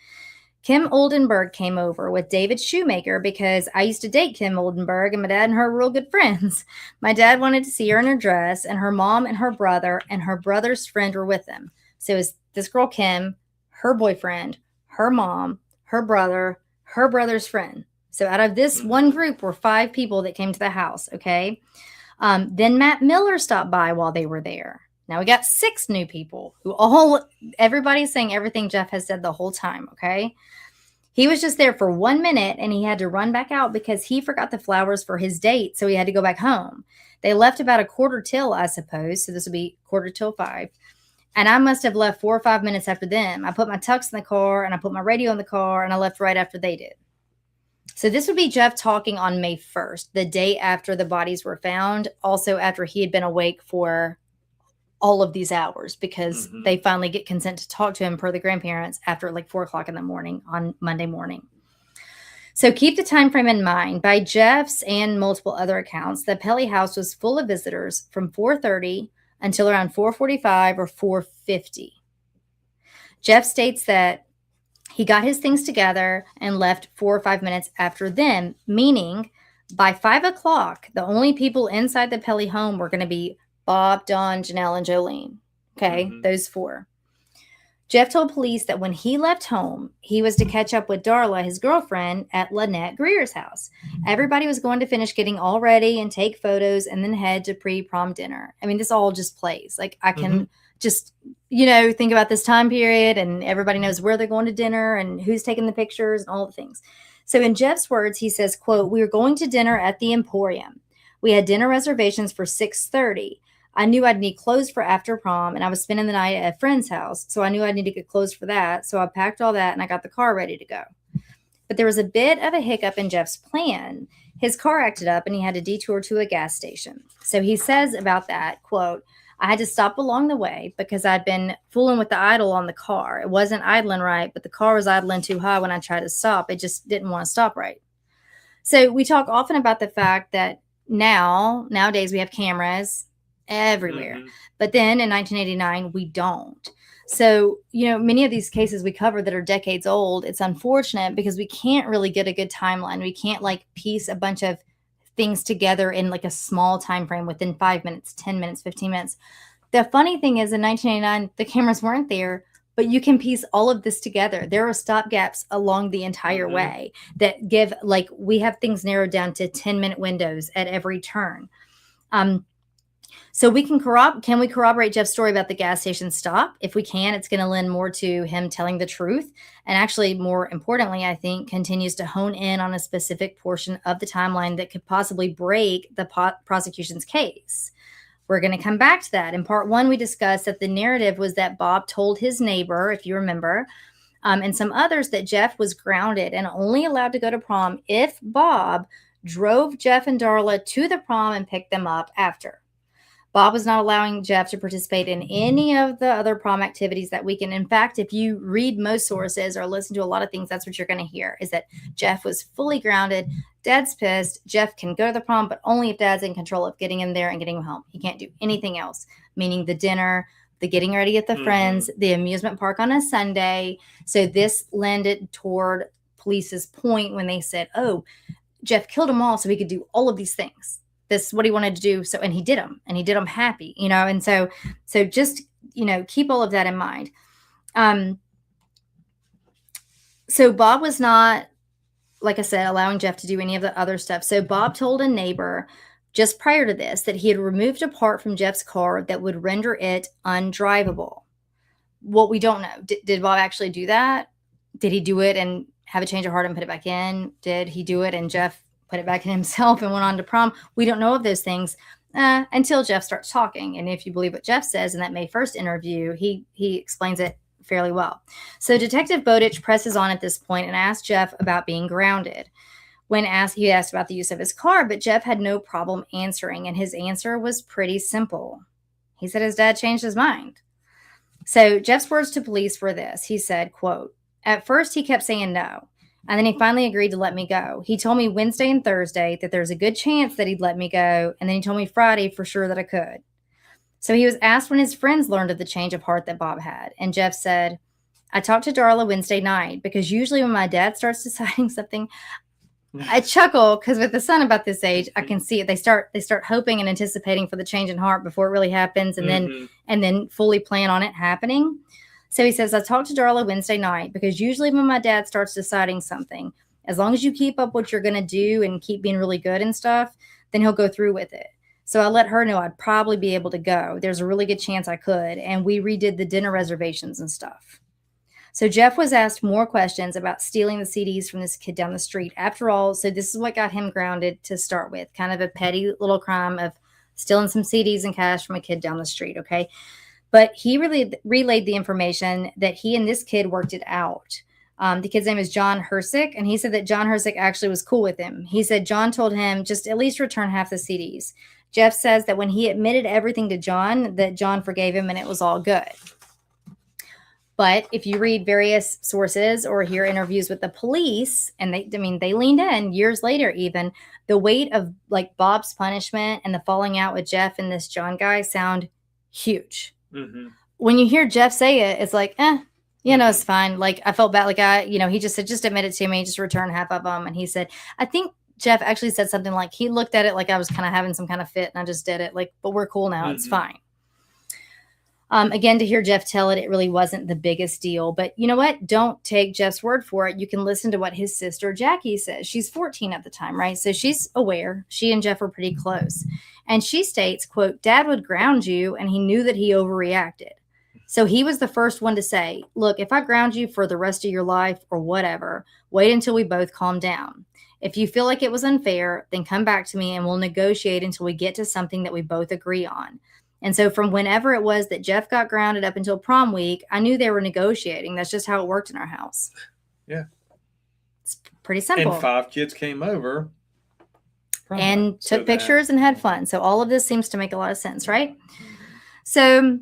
Kim Oldenburg came over with David Shoemaker because I used to date Kim Oldenburg, and my dad and her were real good friends. My dad wanted to see her in her dress, and her mom and her brother's friend were with them. So is this girl Kim, her boyfriend, her mom, her brother, her brother's friend. So out of this one group were 5 people that came to the house, okay? Then Matt Miller stopped by while they were there. Now we got 6 new people who everybody's saying everything Jeff has said the whole time, okay? He was just there for 1 minute, and he had to run back out because he forgot the flowers for his date, so he had to go back home. They left about 4:45, I suppose, so this would be 4:45. And I must have left 4 or 5 minutes after them. I put my tux in the car, and I put my radio in the car, and I left right after they did. So this would be Jeff talking on May 1st, the day after the bodies were found, also after he had been awake for all of these hours, because they finally get consent to talk to him per the grandparents after 4 o'clock in the morning on Monday morning. So keep the time frame in mind. By Jeff's and multiple other accounts, the Pelley house was full of visitors from 4:30 until around 4:45 or 4:50. Jeff states that he got his things together and left 4 or 5 minutes after them, meaning by 5 o'clock, the only people inside the Pelley home were going to be Bob, Dawn, Janelle, and Jolene. Okay, those 4. Jeff told police that when he left home, he was to catch up with Darla, his girlfriend, at Lynette Greer's house. Everybody was going to finish getting all ready and take photos and then head to pre-prom dinner. I mean, this all just plays. I can just, think about this time period, and everybody knows where they're going to dinner and who's taking the pictures and all the things. So in Jeff's words, he says, quote, "We were going to dinner at the Emporium. We had dinner reservations for 6:30. I knew I'd need clothes for after prom, and I was spending the night at a friend's house, so I knew I'd need to get clothes for that. So I packed all that, and I got the car ready to go. But there was a bit of a hiccup in Jeff's plan. His car acted up, and he had to detour to a gas station. So he says about that, quote, I had to stop along the way because I'd been fooling with the idle on the car. It wasn't idling right, but the car was idling too high when I tried to stop. It just didn't want to stop right. So we talk often about the fact that nowadays we have cameras everywhere. But then in 1989, we don't. So, many of these cases we cover that are decades old, it's unfortunate because we can't really get a good timeline. We can't piece a bunch of things together in a small time frame within 5 minutes, 10 minutes, 15 minutes. The funny thing is in 1989, the cameras weren't there, but you can piece all of this together. There are stopgaps along the entire way that give, we have things narrowed down to 10-minute windows at every turn. So we can we corroborate Jeff's story about the gas station stop? If we can, it's going to lend more to him telling the truth. And actually, more importantly, I think, continues to hone in on a specific portion of the timeline that could possibly break the prosecution's case. We're going to come back to that. In part one, we discussed that the narrative was that Bob told his neighbor, if you remember, and some others, that Jeff was grounded and only allowed to go to prom if Bob drove Jeff and Darla to the prom and picked them up after. Bob was not allowing Jeff to participate in any of the other prom activities that weekend. In fact, if you read most sources or listen to a lot of things, that's what you're going to hear, is that Jeff was fully grounded. Dad's pissed. Jeff can go to the prom, but only if Dad's in control of getting him there and getting him home. He can't do anything else, meaning the dinner, the getting ready at the friends, the amusement park on a Sunday. So this lended toward police's point when they said, oh, Jeff killed them all so he could do all of these things. This is what he wanted to do. So, and he did them happy, and so just, keep all of that in mind. So Bob was not, like I said, allowing Jeff to do any of the other stuff. So Bob told a neighbor just prior to this that he had removed a part from Jeff's car that would render it undrivable. What we don't know, did Bob actually do that? Did he do it and have a change of heart and put it back in? Did he do it and Jeff put it back in himself and went on to prom? We don't know of those things until Jeff starts talking. And if you believe what Jeff says in that May 1st interview, he explains it fairly well. So Detective Bowditch presses on at this point and asks Jeff about being grounded. When he asked about the use of his car, but Jeff had no problem answering, and his answer was pretty simple. He said his dad changed his mind. So Jeff's words to police were this. He said, quote, at first he kept saying no. And then he finally agreed to let me go. He told me Wednesday and Thursday that there's a good chance that he'd let me go. And then he told me Friday for sure that I could. So he was asked when his friends learned of the change of heart that Bob had. And Jeff said, I talked to Darla Wednesday night because usually when my dad starts deciding something, I chuckle because with a son about this age, I can see it. They start hoping and anticipating for the change in heart before it really happens. And then fully plan on it happening. So he says, I talked to Darla Wednesday night because usually when my dad starts deciding something, as long as you keep up what you're going to do and keep being really good and stuff, then he'll go through with it. So I let her know I'd probably be able to go. There's a really good chance I could. And we redid the dinner reservations and stuff. So Jeff was asked more questions about stealing the CDs from this kid down the street. After all, so this is what got him grounded to start with, kind of a petty little crime of stealing some CDs and cash from a kid down the street, okay? But he really relayed the information that he and this kid worked it out. The kid's name is John Hersick, and he said that John Hersick actually was cool with him. He said John told him just at least return half the CDs. Jeff says that when he admitted everything to John, that John forgave him and it was all good. But if you read various sources or hear interviews with the police, and they leaned in years later even, the weight of Bob's punishment and the falling out with Jeff and this John guy sound huge. When you hear Jeff say it, it's it's fine. I felt bad. He just said, just admit it to me, just return half of them. And he said, I think Jeff actually said something like he looked at it like I was kind of having some kind of fit and I just did it. But we're cool now. It's fine. Again, to hear Jeff tell it, it really wasn't the biggest deal. But you know what? Don't take Jeff's word for it. You can listen to what his sister Jackie says. She's 14 at the time, right? So she's aware. She and Jeff were pretty close. And she states, quote, Dad would ground you and he knew that he overreacted. So he was the first one to say, look, if I ground you for the rest of your life or whatever, wait until we both calm down. If you feel like it was unfair, then come back to me and we'll negotiate until we get to something that we both agree on. And so from whenever it was that Jeff got grounded up until prom week, I knew they were negotiating. That's just how it worked in our house. Yeah. It's pretty simple. And 5 kids came over. And took pictures and had fun. So all of this seems to make a lot of sense, right? So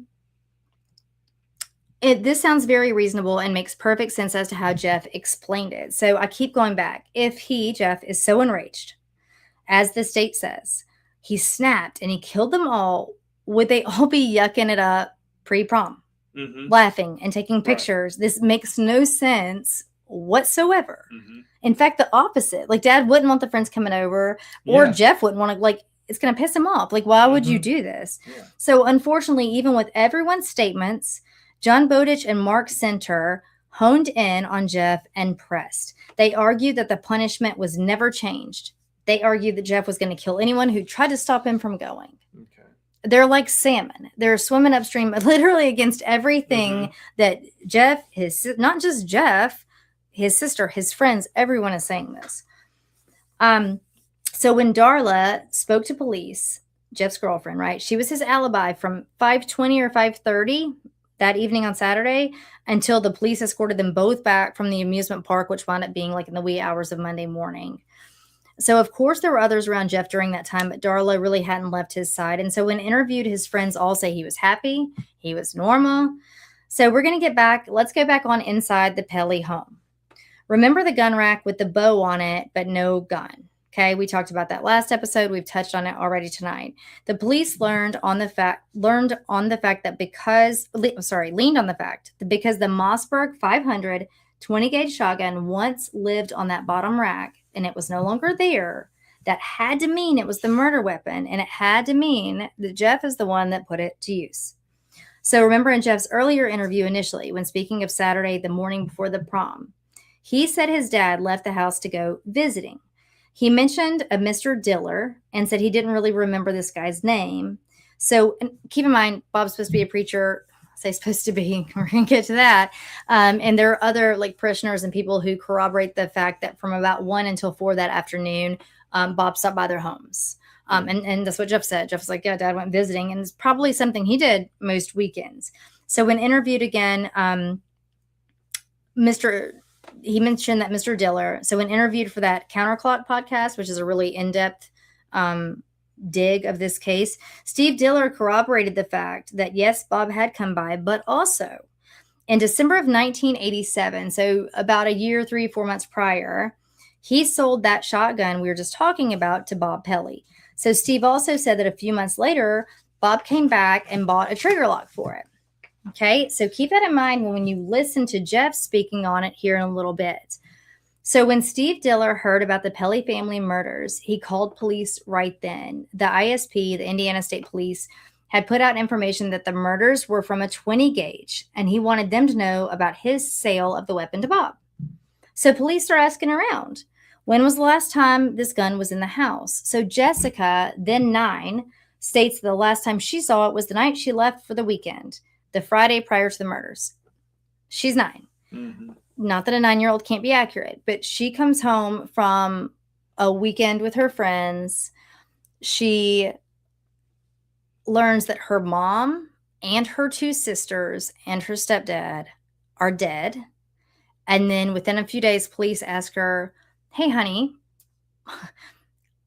this sounds very reasonable and makes perfect sense as to how Jeff explained it. So I keep going back. If Jeff, is so enraged, as the state says, he snapped and he killed them all, would they all be yucking it up pre-prom, laughing and taking pictures? Right. This makes no sense whatsoever. In fact, the opposite. Like, Dad wouldn't want the friends coming over, or Jeff wouldn't want to, like, it's going to piss him off. Like, why would you do this? Yeah. So unfortunately, even with everyone's statements, John Bowditch and Mark Center honed in on Jeff and pressed. They argued that the punishment was never changed. They argued that Jeff was going to kill anyone who tried to stop him from going. Okay. They're like salmon. They're swimming upstream, literally against everything that Jeff, not just Jeff, his sister, his friends, everyone is saying this. So when Darla spoke to police, Jeff's girlfriend, right? She was his alibi from 5:20 or 5:30 that evening on Saturday until the police escorted them both back from the amusement park, which wound up being like in the wee hours of Monday morning. So, of course, there were others around Jeff during that time, but Darla really hadn't left his side. And so when interviewed, his friends all say he was happy, he was normal. So we're going to get back. Let's go back on inside the Pelley home. Remember the gun rack with the bow on it, but no gun. Okay, we talked about that last episode. We've touched on it already tonight. The police leaned on the fact that because the Mossberg 500 20-gauge shotgun once lived on that bottom rack and it was no longer there, that had to mean it was the murder weapon, and it had to mean that Jeff is the one that put it to use. So remember in Jeff's earlier interview initially, when speaking of Saturday, the morning before the prom, he said his dad left the house to go visiting. He mentioned a Mr. Diller and said he didn't really remember this guy's name. So keep in mind, Bob's supposed to be a preacher. I say supposed to be. We're going to get to that. And there are other like parishioners and people who corroborate the fact that from about 1 until 4 that afternoon, Bob stopped by their homes. And that's what Jeff said. Jeff was like, yeah, Dad went visiting. And it's probably something he did most weekends. So when interviewed again, he mentioned that Mr. Diller. So when interviewed for that Counterclock podcast, which is a really in-depth dig of this case, Steve Diller corroborated the fact that yes, Bob had come by, but also in December of 1987, so about a year, 3-4 months prior, he sold that shotgun we were just talking about to Bob Pelley. So Steve also said that a few months later, Bob came back and bought a trigger lock for it. Okay, so keep that in mind when you listen to Jeff speaking on it here in a little bit. So when Steve Diller heard about the Pelley family murders, he called police right then. The ISP, the Indiana State Police, had put out information that the murders were from a 20 gauge, and he wanted them to know about his sale of the weapon to Bob. So police are asking around, when was the last time this gun was in the house? So Jessica, then 9, states the last time she saw it was the night she left for the weekend, the Friday prior to the murders. She's 9. Mm-hmm. Not that a 9-year-old can't be accurate, but she comes home from a weekend with her friends. She learns that her mom and her 2 sisters and her stepdad are dead. And then within a few days, police ask her, hey, honey,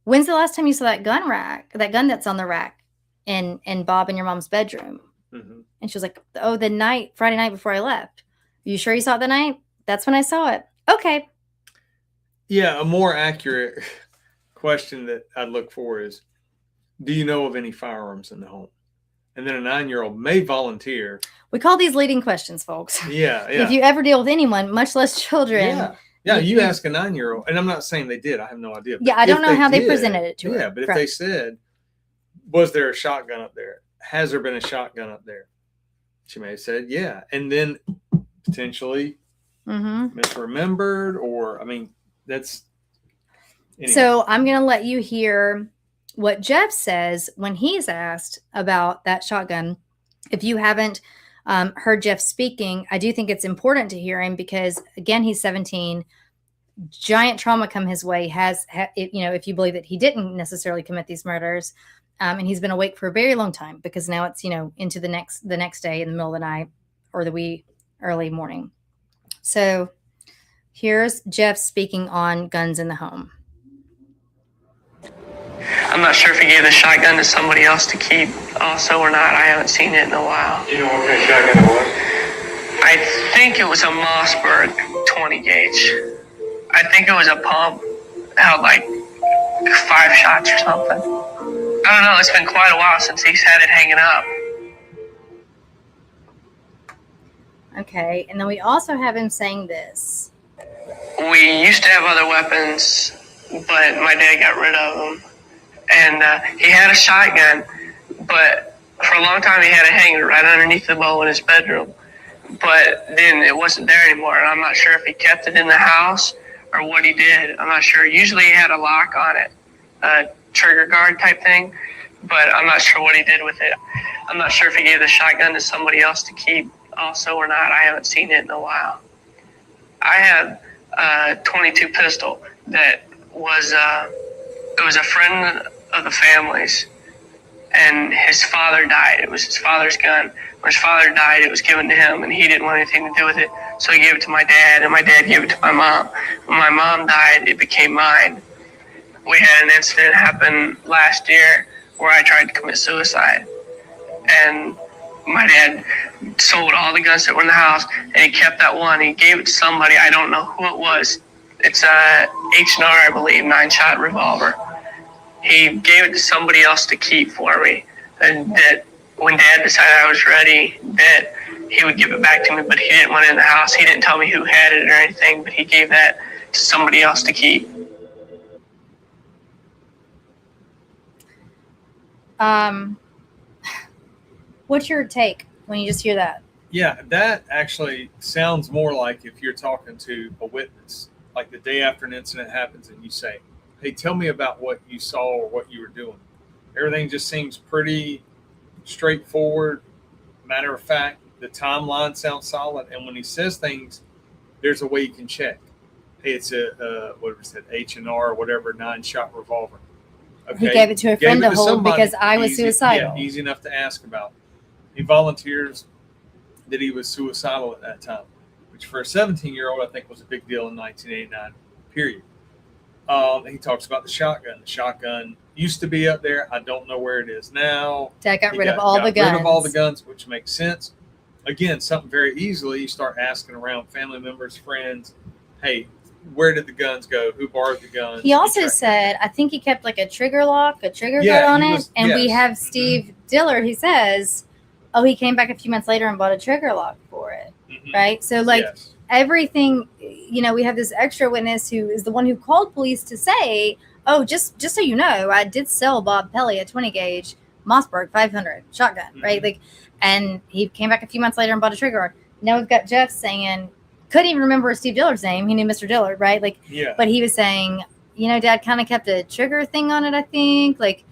when's the last time you saw that gun that's on the rack in Bob and your mom's bedroom? Mm-hmm. And she was like, oh, Friday night before I left. Are you sure you saw it the night? That's when I saw it. Okay. Yeah, a more accurate question that I'd look for is, do you know of any firearms in the home? And then a 9-year-old may volunteer. We call these leading questions, folks. Yeah. If you ever deal with anyone, much less children. Yeah, you ask a 9-year-old, and I'm not saying they did. I have no idea. Yeah, I don't know how they presented it to her. Yeah, but if they said, was there a shotgun up there? Has there been a shotgun up there? She may have said, yeah. And then potentially misremembered, or, I mean, that's... Anyway. So I'm going to let you hear what Jeff says when he's asked about that shotgun. If you haven't heard Jeff speaking, I do think it's important to hear him because, again, he's 17. Giant trauma come his way. If you believe that he didn't necessarily commit these murders, And he's been awake for a very long time because now it's, into the next day in the middle of the night or the wee early morning. So here's Jeff speaking on guns in the home. I'm not sure if he gave the shotgun to somebody else to keep also or not. I haven't seen it in a while. Do you know what kind of shotgun it was? I think it was a Mossberg 20 gauge. I think it was a pump. Held like 5 shots or something. I don't know. It's been quite a while since he's had it hanging up. Okay. And then we also have him saying this. We used to have other weapons, but my dad got rid of them. And he had a shotgun, but for a long time he had it hanging right underneath the bowl in his bedroom. But then it wasn't there anymore, and I'm not sure if he kept it in the house or what he did. I'm not sure. Usually he had a lock on it, a trigger guard type thing, but I'm not sure what he did with it. I'm not sure if he gave the shotgun to somebody else to keep also or not. I haven't seen it in a while. I had a .22 pistol that was it was a friend of the family's, and his father died. It was his father's gun. When his father died, it was given to him, and he didn't want anything to do with it, so he gave it to my dad, and my dad gave it to my mom. When my mom died, it became mine. We had an incident happen last year where I tried to commit suicide, and my dad sold all the guns that were in the house, and he kept that one. He gave it to somebody. I don't know who it was. It's a H&R, I believe, 9-shot revolver. He gave it to somebody else to keep for me, and that when Dad decided I was ready, that he would give it back to me, but he didn't want it in the house. He didn't tell me who had it or anything, but he gave that to somebody else to keep. What's your take when you just hear that? Yeah, that actually sounds more like if you're talking to a witness, like the day after an incident happens and you say, hey, tell me about what you saw or what you were doing. Everything just seems pretty straightforward, matter of fact. The timeline sounds solid. And when he says things, there's a way you can check. Hey, it's a what was it, H&R or whatever, 9-shot revolver. Okay. He gave it to a friend to hold because I was suicidal. Yeah, easy enough to ask about. He volunteers that he was suicidal at that time, which for a 17-year-old, I think was a big deal in 1989, period. He talks about the shotgun. The shotgun used to be up there. I don't know where it is now. Dad got rid of all the guns. Rid of all the guns, which makes sense. Again, something very easily. You start asking around family members, friends, hey, where did the guns go? Who borrowed the guns? He also said, I think he kept like a trigger lock, a trigger guard on it. And we have Steve Dillard, he says, he came back a few months later and bought a trigger lock for it. Mm-hmm. Right? So everything, we have this extra witness who is the one who called police to say, just so you know, I did sell Bob Pelley a 20 gauge Mossberg 500 shotgun, mm-hmm. right? And he came back a few months later and bought a trigger guard. Now we've got Jeff saying, couldn't even remember Steve Dillard's name. He knew Mr. Dillard, right? But he was saying, Dad kind of kept a trigger thing on it, I think.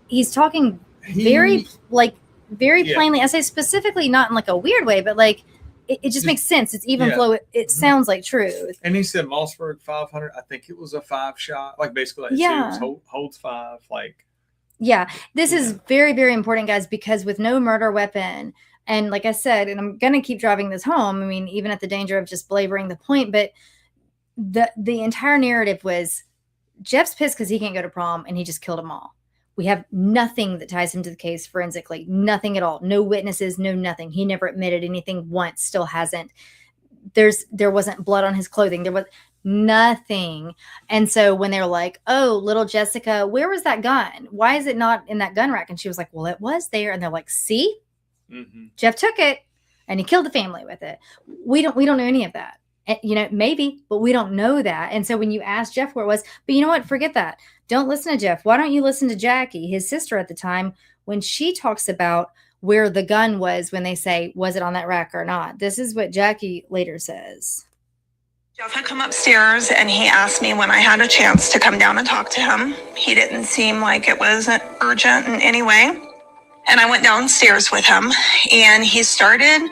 He's talking very plainly. I say specifically not in like a weird way, but it just makes sense. It's even flow. It mm-hmm. sounds like truth. And he said Mossberg 500. I think it was a 5-shot. Basically, it holds 5. This is very, very important, guys, because with no murder weapon, and like I said, and I'm going to keep driving this home, I mean, even at the danger of just belaboring the point, but the entire narrative was Jeff's pissed because he can't go to prom and he just killed them all. We have nothing that ties him to the case forensically, nothing at all. No witnesses, no nothing. He never admitted anything once, still hasn't. There wasn't blood on his clothing. There was nothing. And so when they're like, oh, little Jessica, where was that gun? Why is it not in that gun rack? And she was like, well, it was there. And they're like, see? Mm-hmm. Jeff took it and he killed the family with it. We don't know any of that. Maybe, but we don't know that. And so when you ask Jeff where it was, but you know what? Forget that. Don't listen to Jeff. Why don't you listen to Jackie, his sister at the time, when she talks about where the gun was when they say, was it on that rack or not? This is what Jackie later says. Jeff had come upstairs and he asked me when I had a chance to come down and talk to him. He didn't seem like it was urgent in any way. And I went downstairs with him and he started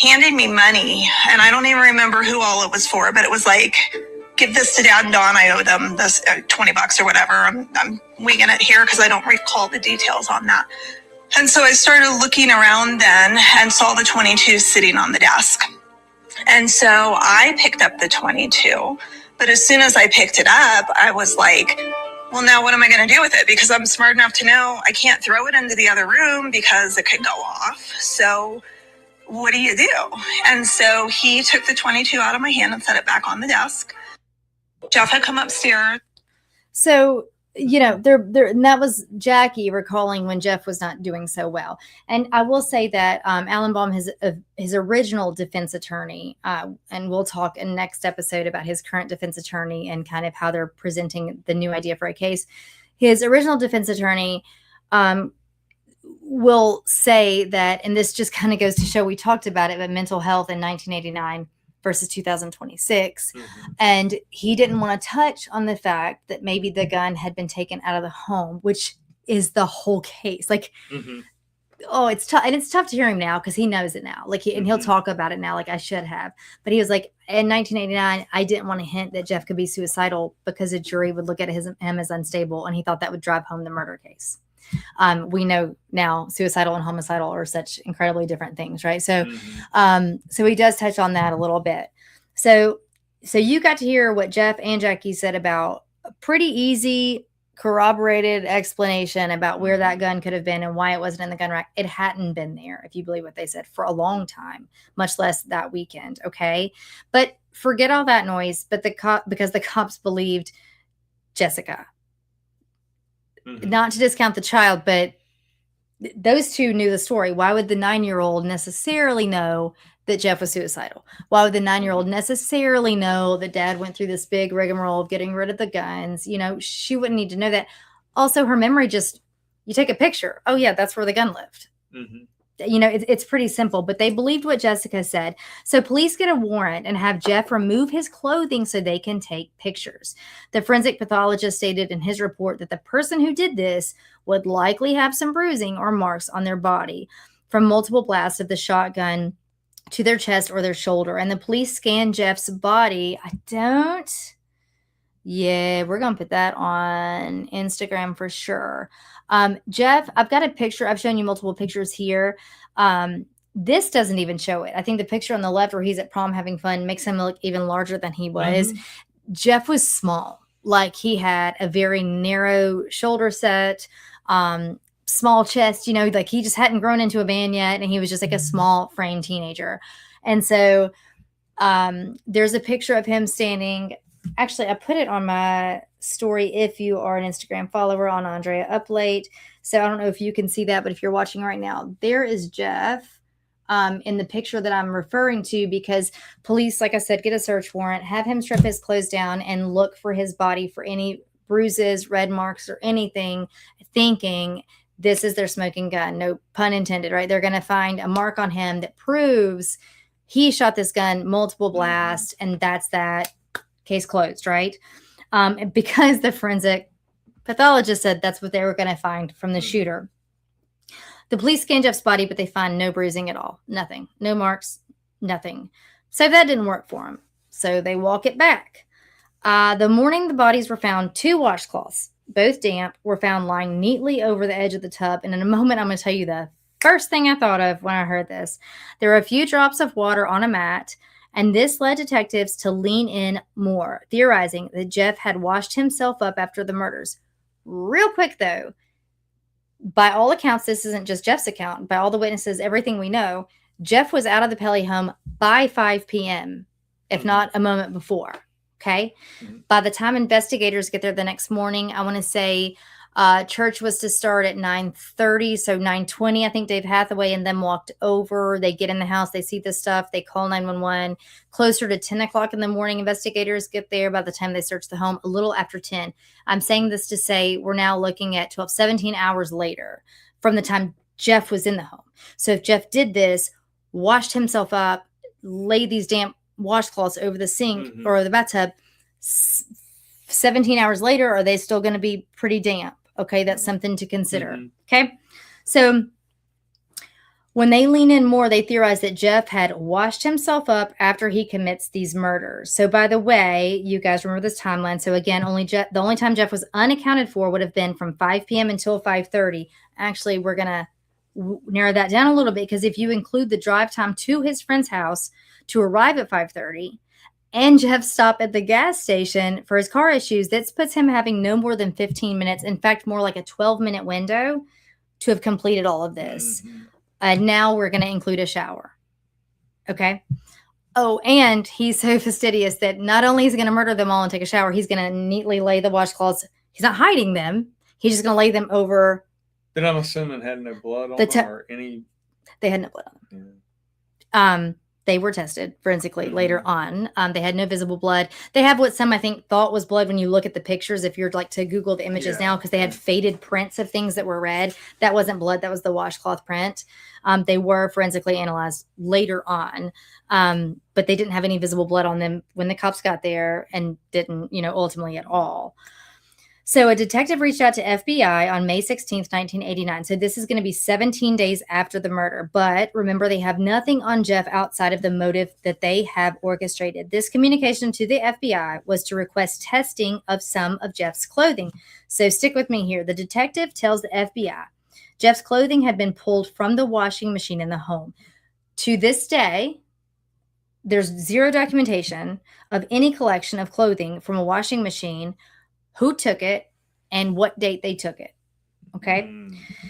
handing me money. And I don't even remember who all it was for, but it was like give this to Dad and Dawn. I owe them this $20 or whatever. I'm winging it here because I don't recall the details on that. And so I started looking around then and saw the 22 sitting on the desk. And so I picked up the 22. But as soon as I picked it up, I was like, well, now what am I going to do with it? Because I'm smart enough to know I can't throw it into the other room because it could go off. So what do you do? And so he took the 22 out of my hand and set it back on the desk. Jeff had come upstairs. So, and that was Jackie recalling when Jeff was not doing so well. And I will say that Alan Baum, his original defense attorney, and we'll talk in next episode about his current defense attorney and kind of how they're presenting the new idea for a case. His original defense attorney will say that, and this just kind of goes to show, we talked about it, but mental health in 1989 versus 2026. And he didn't want to touch on the fact that maybe the gun had been taken out of the home, which is the whole case. Like, oh, it's tough. And it's tough to hear him now because he knows it now. Like, and he'll talk about it now, like I should have. But he was like, in 1989, I didn't want to hint that Jeff could be suicidal because a jury would look at him as unstable. And he thought that would drive home the murder case. We know now suicidal and homicidal are such incredibly different things, right? So, so he does touch on that a little bit. So you got to hear what Jeff and Jackie said about a pretty easy corroborated explanation about where that gun could have been and why it wasn't in the gun rack. It hadn't been there, if you believe what they said, for a long time, much less that weekend. Okay. But forget all that noise. But because the cops believed Jessica. Not to discount the child, but those two knew the story. Why would the 9-year-old necessarily know that Jeff was suicidal? Why would the 9-year-old necessarily know that Dad went through this big rigmarole of getting rid of the guns? She wouldn't need to know that. Also, her memory you take a picture. Oh, yeah, that's where the gun lived. It's pretty simple, but they believed what Jessica said. So police get a warrant and have Jeff remove his clothing so they can take pictures. The forensic pathologist stated in his report that the person who did this would likely have some bruising or marks on their body from multiple blasts of the shotgun to their chest or their shoulder. And the police scanned Jeff's body. We're going to put that on Instagram for sure. Jeff, I've got a picture. I've shown you multiple pictures here. This doesn't even show it. I think the picture on the left where he's at prom having fun makes him look even larger than he was. Jeff was small. Like, he had a very narrow shoulder set, small chest, like he just hadn't grown into a man yet. And he was just like a small frame teenager. And so there's a picture of him standing. Actually, I put it on my story if you are an Instagram follower on Andrea Up Late. So I don't know if you can see that, but if you're watching right now, there is Jeff in the picture that I'm referring to, because police, like I said, get a search warrant, have him strip his clothes down and look for his body for any bruises, red marks, or anything, thinking this is their smoking gun. No pun intended, right? They're going to find a mark on him that proves he shot this gun multiple blasts, and that's that. Case closed, right? Because the forensic pathologist said that's what they were going to find from the shooter. The police scanned Jeff's body, but they find no bruising at all. Nothing. No marks. Nothing. So that didn't work for him. So they walk it back. The morning the bodies were found, 2 washcloths, both damp, were found lying neatly over the edge of the tub. And in a moment, I'm going to tell you the first thing I thought of when I heard this. There were a few drops of water on a mat, and this led detectives to lean in more, theorizing that Jeff had washed himself up after the murders. Real quick, though, by all accounts, this isn't just Jeff's account. By all the witnesses, everything we know, Jeff was out of the Pelley home by 5 p.m., if not a moment before, okay? By the time investigators get there the next morning, I want to say church was to start at 9:30, so 9:20, I think Dave Hathaway and them walked over. They get in the house, they see the stuff, they call 911. Closer to 10 o'clock in the morning, investigators get there. By the time they search the home, a little after 10. I'm saying this to say we're now looking at 17 hours later from the time Jeff was in the home. So if Jeff did this, washed himself up, laid these damp washcloths over the sink or the bathtub, 17 hours later, are they still going to be pretty damp? Okay, that's something to consider. Okay, so When they lean in more, they theorize that Jeff had washed himself up after he commits these murders. So, by the way, you guys remember this timeline. So, again, the only time Jeff was unaccounted for would have been from 5 p.m. until 5:30. Actually, we're going to narrow that down a little bit, because if you include the drive time to his friend's house to arrive at 5:30 and Jeff's stop at the gas station for his car issues, that puts him having no more than 15 minutes. In fact, more like a 12-minute window to have completed all of this. Mhm. Now we're going to include a shower. Okay. Oh, and he's so fastidious that not only is he going to murder them all and take a shower, he's going to neatly lay the washcloths. He's not hiding them. He's just going to lay them over. But I'm assuming had no blood on them or any. They had no blood on them. Yeah. They were tested forensically later on. They had no visible blood. They have what some, I think, thought was blood when you look at the pictures, if you're like to Google the images now, because they had faded prints of things that were red. That wasn't blood. That was the washcloth print. They were forensically analyzed later on, but they didn't have any visible blood on them when the cops got there, and didn't, ultimately at all. So a detective reached out to FBI on May 16th, 1989. So this is going to be 17 days after the murder. But remember, they have nothing on Jeff outside of the motive that they have orchestrated. This communication to the FBI was to request testing of some of Jeff's clothing. So stick with me here. The detective tells the FBI Jeff's clothing had been pulled from the washing machine in the home. To this day, there's zero documentation of any collection of clothing from a washing machine, who took it, and what date they took it. Okay.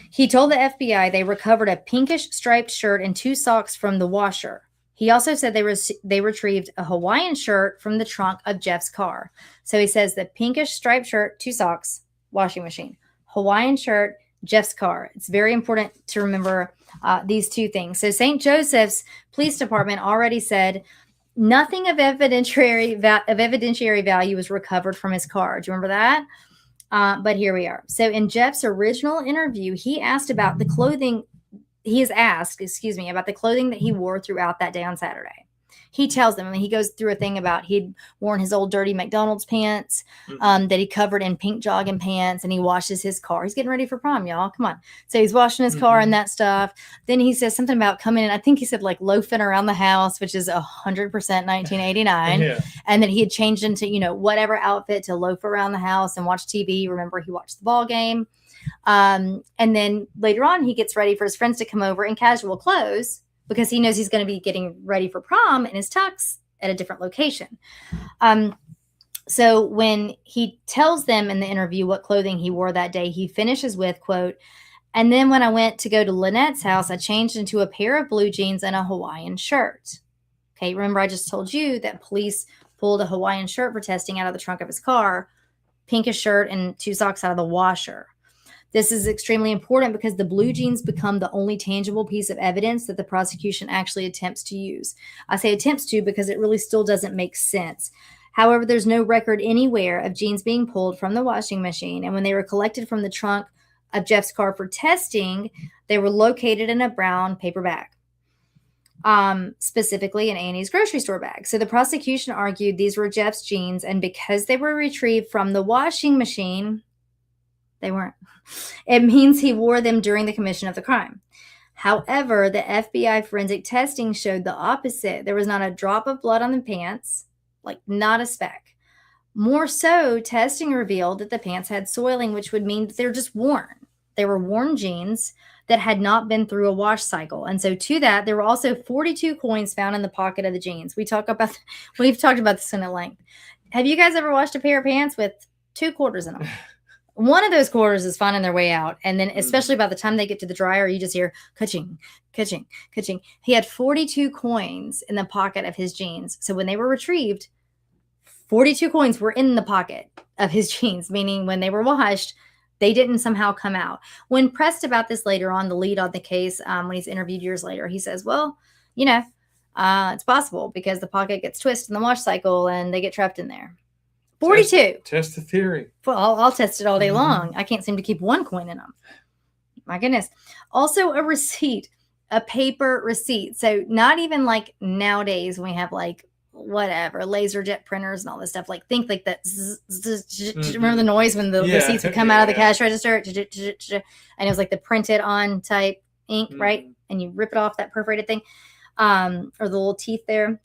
He told the FBI they recovered a pinkish striped shirt and 2 socks from the washer. He also said they retrieved a Hawaiian shirt from the trunk of Jeff's car. So he says the pinkish striped shirt, 2 socks, washing machine, Hawaiian shirt, Jeff's car. It's very important to remember these 2 things. So St. Joseph's Police Department already said nothing of evidentiary value was recovered from his car. Do you remember that? But here we are. So in Jeff's original interview, he asked about the clothing. He is asked, about the clothing that he wore throughout that day on Saturday. He tells them, he goes through a thing about he'd worn his old dirty McDonald's pants that he covered in pink jogging pants, and he washes his car. He's getting ready for prom, y'all. Come on. So he's washing his car and that stuff. Then he says something about coming in. I think he said like loafing around the house, which is 100% 1989. And that he had changed into, whatever outfit to loaf around the house and watch TV. Remember, he watched the ball game. And then later on, he gets ready for his friends to come over in casual clothes, because he knows he's going to be getting ready for prom in his tux at a different location. So when he tells them in the interview what clothing he wore that day, he finishes with, quote, "And then when I went to go to Lynette's house, I changed into a pair of blue jeans and a Hawaiian shirt." Okay, remember I just told you that police pulled a Hawaiian shirt for testing out of the trunk of his car, pinkish shirt, and 2 socks out of the washer. This is extremely important because the blue jeans become the only tangible piece of evidence that the prosecution actually attempts to use. I say attempts to because it really still doesn't make sense. However, there's no record anywhere of jeans being pulled from the washing machine, and when they were collected from the trunk of Jeff's car for testing, they were located in a brown paper bag, specifically an Annie's grocery store bag. So the prosecution argued these were Jeff's jeans, and because they were retrieved from the washing machine, they weren't. It means he wore them during the commission of the crime. However, the FBI forensic testing showed the opposite. There was not a drop of blood on the pants, like not a speck. More so, testing revealed that the pants had soiling, which would mean that they're just worn. They were worn jeans that had not been through a wash cycle. And so to that, there were also 42 coins found in the pocket of the jeans. We've talked about this in at length. Have you guys ever washed a pair of pants with 2 quarters in them? One of those quarters is finding their way out. And then especially by the time they get to the dryer, you just hear ka-ching, ka-ching, ka-ching. He had 42 coins in the pocket of his jeans. So when they were retrieved, 42 coins were in the pocket of his jeans, meaning when they were washed, they didn't somehow come out. When pressed about this later on, the lead on the case, when he's interviewed years later, he says, well, it's possible because the pocket gets twisted in the wash cycle and they get trapped in there. 42. Test the theory. Well, I'll test it all day long. I can't seem to keep 1 coin in them. My goodness. Also a receipt, a paper receipt. So not even like nowadays when we have like whatever, laser jet printers and all this stuff. Like think like that. Remember the noise when the receipts would come out of the cash register? And it was like the printed on type ink, right? and you rip it off, that perforated thing, or the little teeth there.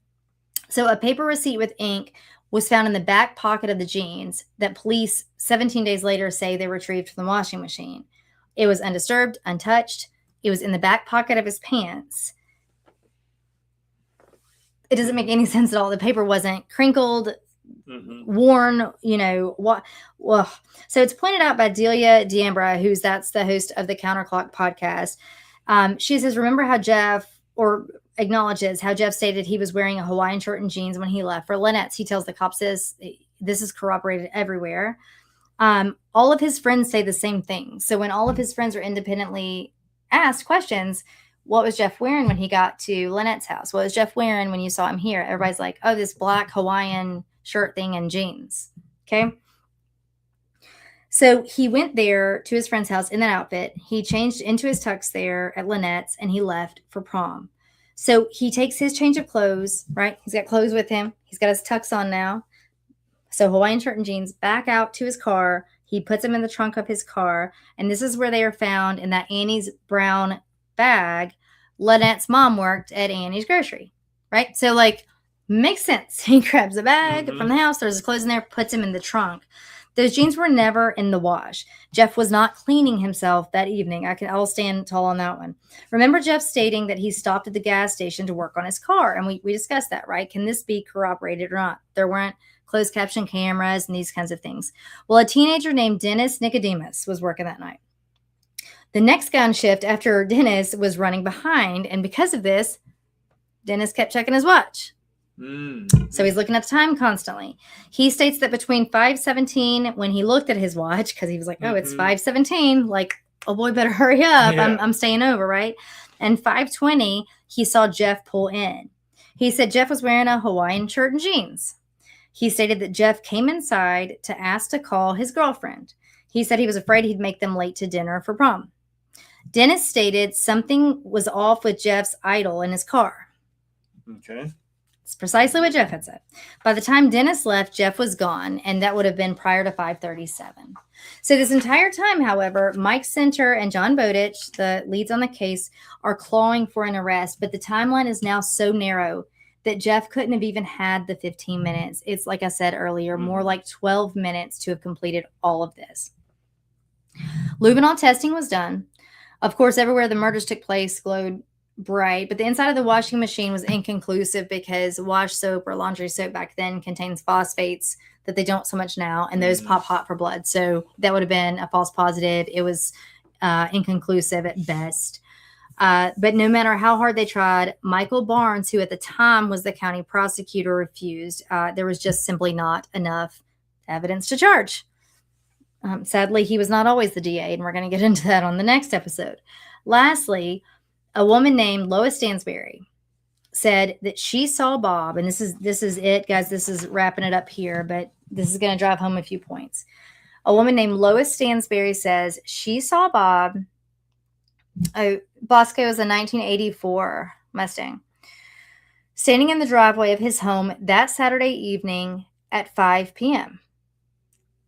So a paper receipt with ink was found in the back pocket of the jeans that police 17 days later say they retrieved from the washing machine. It was undisturbed, untouched. It was in the back pocket of his pants. It doesn't make any sense at all. The paper wasn't crinkled, worn, Well, so it's pointed out by Delia D'Ambra, that's the host of the Counterclock podcast. She says, remember how acknowledges how Jeff stated he was wearing a Hawaiian shirt and jeans when he left for Lynette's. He tells the cops this is corroborated everywhere. All of his friends say the same thing. So when all of his friends are independently asked questions, what was Jeff wearing when he got to Lynette's house? What was Jeff wearing when you saw him here? Everybody's like, oh, this black Hawaiian shirt thing and jeans. Okay. So he went there to his friend's house in that outfit. He changed into his tux there at Lynette's and he left for prom. So he takes his change of clothes, right? He's got clothes with him. He's got his tux on now. So Hawaiian shirt and jeans, back out to his car. He puts them in the trunk of his car. And this is where they are found in that Annie's brown bag. Lynette's mom worked at Annie's grocery, right? So makes sense. He grabs a bag from the house, throws his clothes in there, puts them in the trunk. Those jeans were never in the wash. Jeff was not cleaning himself that evening. I'll stand tall on that one. Remember Jeff stating that he stopped at the gas station to work on his car. And we discussed that, right? Can this be corroborated or not? There weren't closed caption cameras and these kinds of things. Well, a teenager named Dennis Nicodemus was working that night. The next guy on shift after Dennis was running behind. And because of this, Dennis kept checking his watch. So he's looking at the time constantly. He states that between 5:17, when he looked at his watch, because he was like, oh, it's 5:17, oh boy, better hurry up. Yeah. I'm staying over, right? And 5:20, he saw Jeff pull in. He said Jeff was wearing a Hawaiian shirt and jeans. He stated that Jeff came inside to ask to call his girlfriend. He said he was afraid he'd make them late to dinner for prom. Dennis stated something was off with Jeff's idol in his car. Okay. It's precisely what Jeff had said. By the time Dennis left, Jeff was gone, and that would have been prior to 5:37. So this entire time, however, Mike Center and John Bowditch, the leads on the case, are clawing for an arrest, but the timeline is now so narrow that Jeff couldn't have even had the 15 minutes. It's, like I said earlier, more like 12 minutes to have completed all of this. Luminol testing was done. Of course, everywhere the murders took place glowed bright, but the inside of the washing machine was inconclusive because wash soap or laundry soap back then contains phosphates that they don't so much now, and those pop hot for blood. So that would have been a false positive. It was inconclusive at best. But no matter how hard they tried, Michael Barnes, who at the time was the county prosecutor, refused. There was just simply not enough evidence to charge. Sadly, he was not always the DA, and we're going to get into that on the next episode. Lastly, a woman named Lois Stansberry said that she saw Bob, and this is it, guys. This is wrapping it up here, but this is going to drive home a few points. A woman named Lois Stansberry says she saw Bob. Bosco is a 1984 Mustang, standing in the driveway of his home that Saturday evening at 5 p.m.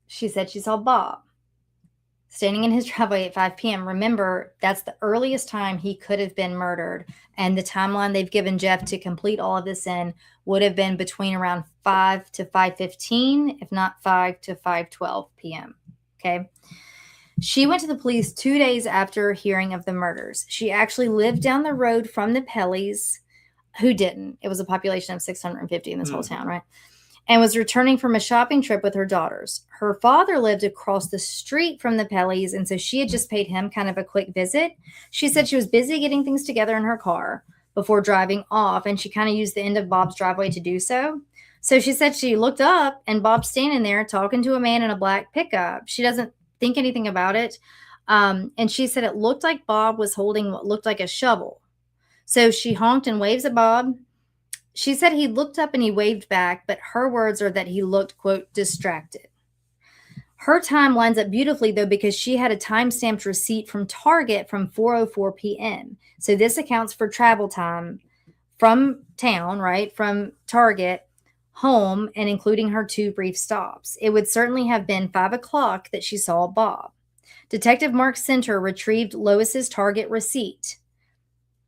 She said she saw Bob standing in his driveway at 5 p.m. Remember, that's the earliest time he could have been murdered. And the timeline they've given Jeff to complete all of this in would have been between around 5 to 5:15, if not 5 to 5:12 p.m. Okay. She went to the police 2 days after hearing of the murders. She actually lived down the road from the Pelleys, who didn't. It was a population of 650 in this whole town, right? And was returning from a shopping trip with her daughters. Her father lived across the street from the Pelleys, and so she had just paid him kind of a quick visit. She said she was busy getting things together in her car before driving off, and she kind of used the end of Bob's driveway to do so. So she said she looked up, and Bob's standing there talking to a man in a black pickup. She doesn't think anything about it. And she said it looked like Bob was holding what looked like a shovel. So she honked and waves at Bob. She said he looked up and he waved back, but her words are that he looked, quote, distracted. Her time lines up beautifully, though, because she had a time-stamped receipt from Target from 4:04 p.m. So this accounts for travel time from town, right, from Target home, and including her 2 brief stops. It would certainly have been 5 o'clock that she saw Bob. Detective Mark Center retrieved Lois's Target receipt.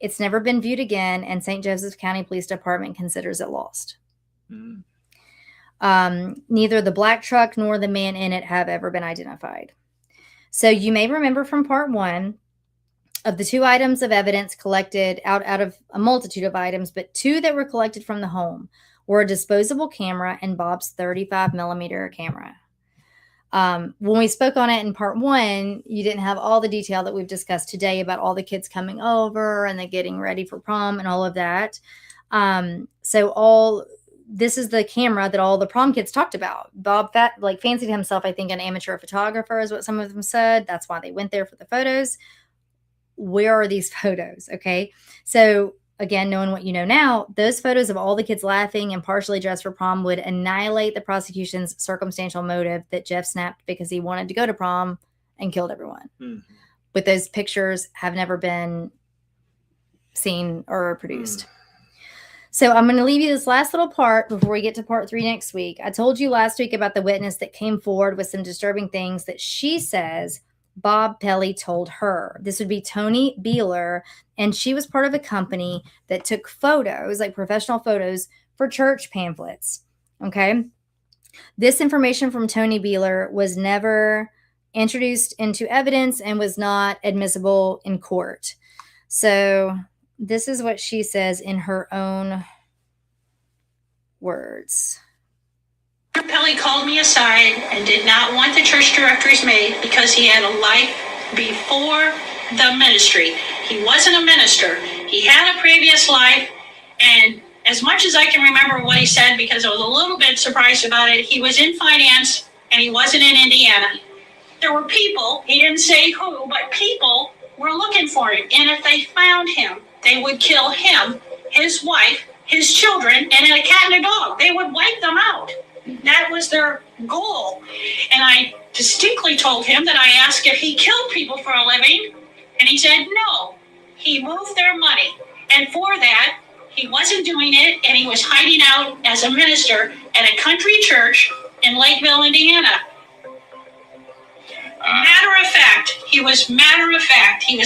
It's never been viewed again, and St. Joseph County Police Department considers it lost. Mm. Neither the black truck nor the man in it have ever been identified. So you may remember from part 1 of the 2 items of evidence collected out of a multitude of items, but 2 that were collected from the home were a disposable camera and Bob's 35 millimeter camera. When we spoke on it in part 1, you didn't have all the detail that we've discussed today about all the kids coming over and the getting ready for prom and all of that. This is the camera that all the prom kids talked about. Bob fancied himself, I think, an amateur photographer is what some of them said. That's why they went there for the photos. Where are these photos? Okay. So again, knowing what you know now, those photos of all the kids laughing and partially dressed for prom would annihilate the prosecution's circumstantial motive that Jeff snapped because he wanted to go to prom and killed everyone. Mm-hmm. But those pictures have never been seen or produced. So I'm going to leave you this last little part before we get to part 3 next week. I told you last week about the witness that came forward with some disturbing things that she says Bob Pelley told her. This would be Tony Beeler, and she was part of a company that took photos, like professional photos, for church pamphlets. Okay? This information from Tony Beeler was never introduced into evidence and was not admissible in court. So this is what she says in her own words. Pelley called me aside and did not want the church directories made because he had a life before the ministry. He wasn't a minister. He had a previous life, and as much as I can remember what he said, because I was a little bit surprised about it, he was in finance and he wasn't in Indiana. There were people, he didn't say who, but people were looking for him, and if they found him, they would kill him, his wife, his children, and a cat and a dog. They would wipe them out. That was their goal. And I distinctly told him that I asked if he killed people for a living, and he said no. He moved their money. And for that, he wasn't doing it, and he was hiding out as a minister at a country church in Lakeville, Indiana. Matter of fact. He was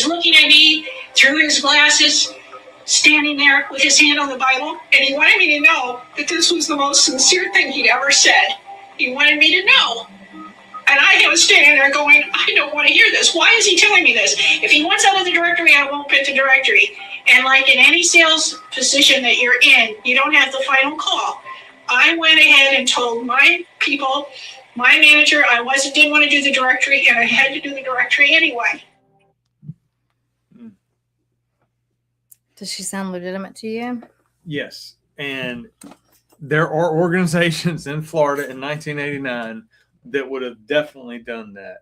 looking at me through his glasses, standing there with his hand on the Bible, and he wanted me to know that this was the most sincere thing he'd ever said. He wanted me to know. And I was standing there going, I don't want to hear this. Why is he telling me this? If he wants out of the directory, I won't pick the directory. And like in any sales position that you're in, you don't have the final call. I went ahead and told my people, my manager, didn't want to do the directory, and I had to do the directory anyway. Does she sound legitimate to you? Yes. And there are organizations in Florida in 1989 that would have definitely done that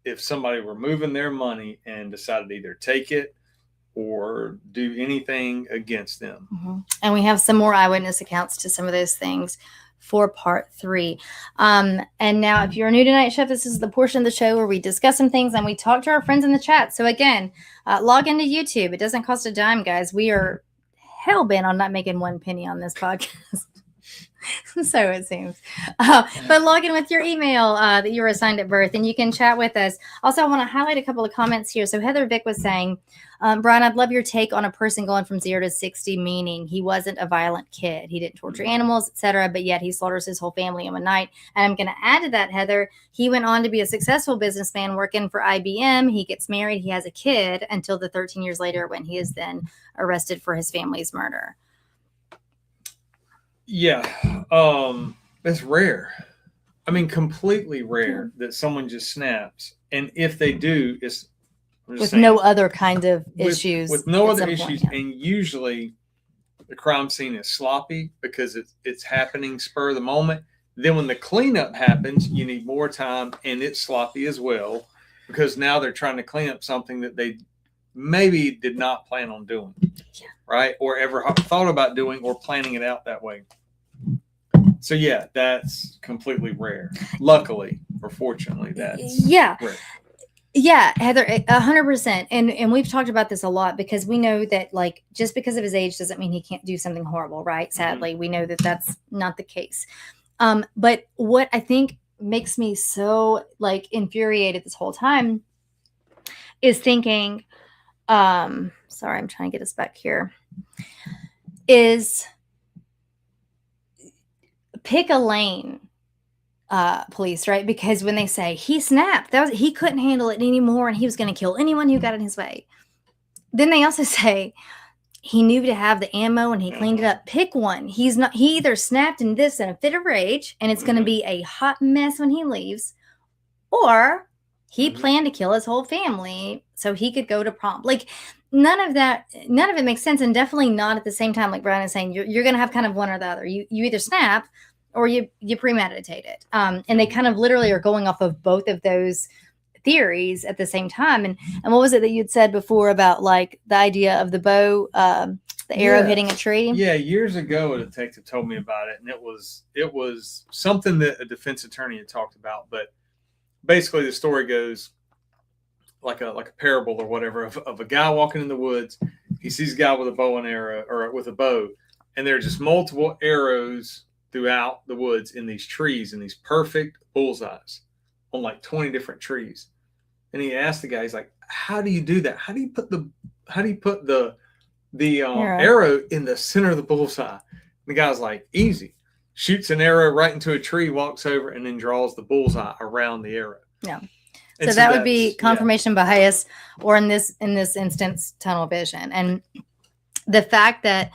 if somebody were moving their money and decided to either take it or do anything against them. Mm-hmm. And we have some more eyewitness accounts to some of those things for part 3. And now if you're new to Nightshift, this is the portion of the show where we discuss some things and we talk to our friends in the chat. So again, log into YouTube. It doesn't cost a dime, guys. We are hell bent on not making 1 penny on this podcast. So it seems. But log in with your email that you were assigned at birth, and you can chat with us. Also, I want to highlight a couple of comments here. So Heather Vick was saying, Brian, I'd love your take on a person going from 0 to 60, meaning he wasn't a violent kid. He didn't torture animals, etc., but yet he slaughters his whole family in one night. And I'm going to add to that, Heather, he went on to be a successful businessman working for IBM. He gets married. He has a kid until the 13 years later when he is then arrested for his family's murder. Yeah, that's rare. I mean, completely rare that someone just snaps. And if they do, it's with no other kind of issues. With no other issues. And usually the crime scene is sloppy because it's happening spur of the moment. Then when the cleanup happens, you need more time, and it's sloppy as well because now they're trying to clean up something that they maybe did not plan on doing, right? Or ever thought about doing or planning it out that way. So yeah, that's completely rare. Luckily or fortunately, that's rare. Yeah, Heather, 100%. And we've talked about this a lot because we know that like just because of his age doesn't mean he can't do something horrible, right? Sadly, we know that that's not the case. But what I think makes me so like infuriated this whole time is thinking, sorry, I'm trying to get us back here, is pick a lane, police, right? Because when they say he snapped, he couldn't handle it anymore and he was going to kill anyone who got in his way. Then they also say he knew to have the ammo and he cleaned it up. Pick one. He either snapped in a fit of rage and it's going to be a hot mess when he leaves, or he planned to kill his whole family so he could go to prom. Like, none of it makes sense, and definitely not at the same time. Like Brian is saying, you're going to have kind of one or the other. You either snap or you premeditate it. And they kind of literally are going off of both of those theories at the same time. And what was it that you'd said before about like the idea of the bow, the arrow hitting a tree? Yeah, years ago a detective told me about it, and it was something that a defense attorney had talked about. But basically, the story goes like a parable or whatever of a guy walking in the woods. He sees a guy with a bow and arrow, or with a bow, and there are just multiple arrows throughout the woods in these trees, in these perfect bullseyes on like 20 different trees. And he asked the guy, he's like, "How do you do that? How do you put the arrow in the center of the bullseye?" And the guy's like, "Easy. Shoots an arrow right into a tree, walks over, and then draws the bullseye around the arrow." Yeah. So that would be confirmation bias, or in this instance, tunnel vision. And the fact that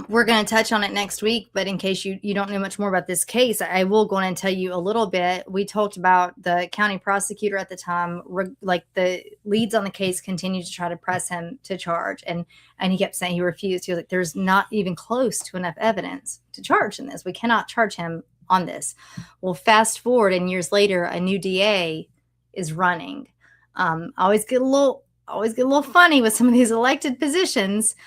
we're going to touch on it next week, but in case you don't know much more about this case, I will go on and tell you a little bit. We talked about the county prosecutor at the time, like the leads on the case continued to try to press him to charge. And he kept saying he refused. He was like, "There's not even close to enough evidence to charge in this. We cannot charge him on this." Well, fast forward, and years later, a new DA is running. I always get a little funny with some of these elected positions,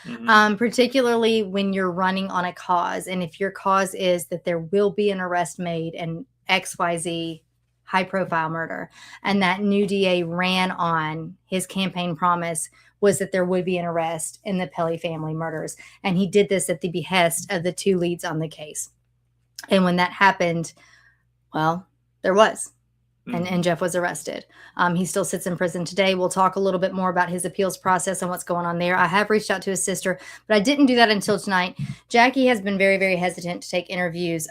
particularly when you're running on a cause. And if your cause is that there will be an arrest made in XYZ high profile murder, and that new DA ran on his campaign promise was that there would be an arrest in the Pelley family murders. And he did this at the behest of the two leads on the case. And when that happened, well, there was. And Jeff was arrested. He still sits in prison today. We'll talk a little bit more about his appeals process and what's going on there. I have reached out to his sister, but I didn't do that until tonight. Jackie has been very, very hesitant to take interviews.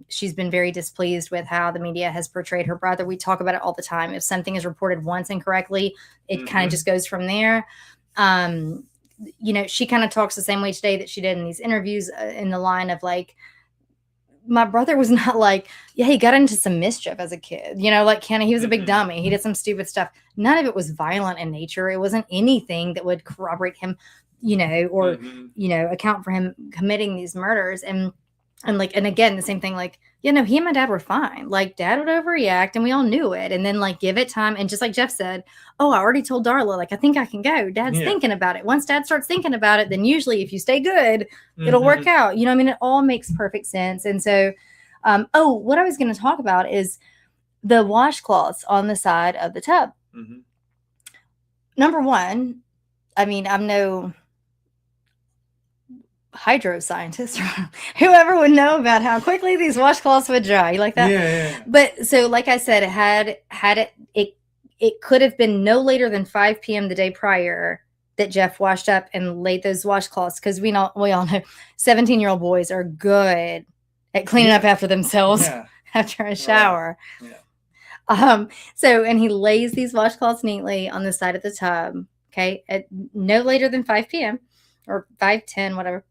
She's been very displeased with how the media has portrayed her brother. We talk about it all the time. If something is reported once incorrectly, it kind of just goes from there. She kind of talks the same way today that she did in these interviews, in the line of like, my brother was not like, yeah, he got into some mischief as a kid, like he was a big dummy. He did some stupid stuff. None of it was violent in nature. It wasn't anything that would corroborate him, or, account for him committing these murders. And again, the same thing, like, he and my dad were fine. Like, dad would overreact and we all knew it. And then like give it time. And just like Jeff said, "Oh, I already told Darla, like, I think I can go." Dad's thinking about it. Once dad starts thinking about it, then usually if you stay good, it'll work out. It all makes perfect sense. And so, what I was going to talk about is the washcloths on the side of the tub. Number one, I'm no hydro scientist, whoever would know about how quickly these washcloths would dry. You like that? Yeah. But so, like I said, it could have been no later than 5 p.m. the day prior that Jeff washed up and laid those washcloths, because we all know 17-year-old boys are good at cleaning up after themselves after a shower. And he lays these washcloths neatly on the side of the tub, okay, at no later than 5 p.m. or 5:10, whatever.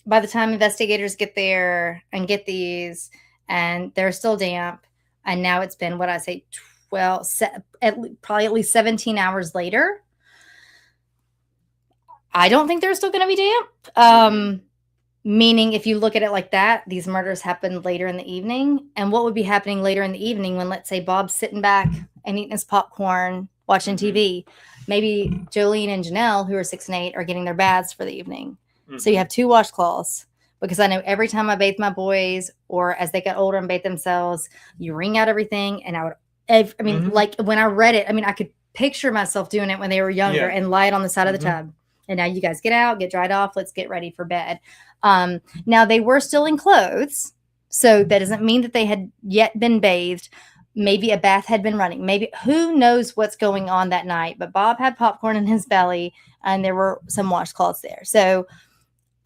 By the time investigators get there and get these, and they're still damp, and now it's been, what I say, probably at least 17 hours later, I don't think they're still going to be damp. Meaning, if you look at it like that, these murders happened later in the evening. And what would be happening later in the evening when, let's say, Bob's sitting back and eating his popcorn, watching TV? Maybe Jolene and Janelle, who are 6 and 8, are getting their baths for the evening. So you have 2 washcloths, because I know every time I bathe my boys, or as they get older and bathe themselves, you wring out everything. And like when I read it, I could picture myself doing it when they were younger and lie it on the side of the tub. And now you guys get out, get dried off. Let's get ready for bed. Now they were still in clothes, so that doesn't mean that they had yet been bathed. Maybe a bath had been running. Maybe who knows what's going on that night. But Bob had popcorn in his belly, and there were some washcloths there. So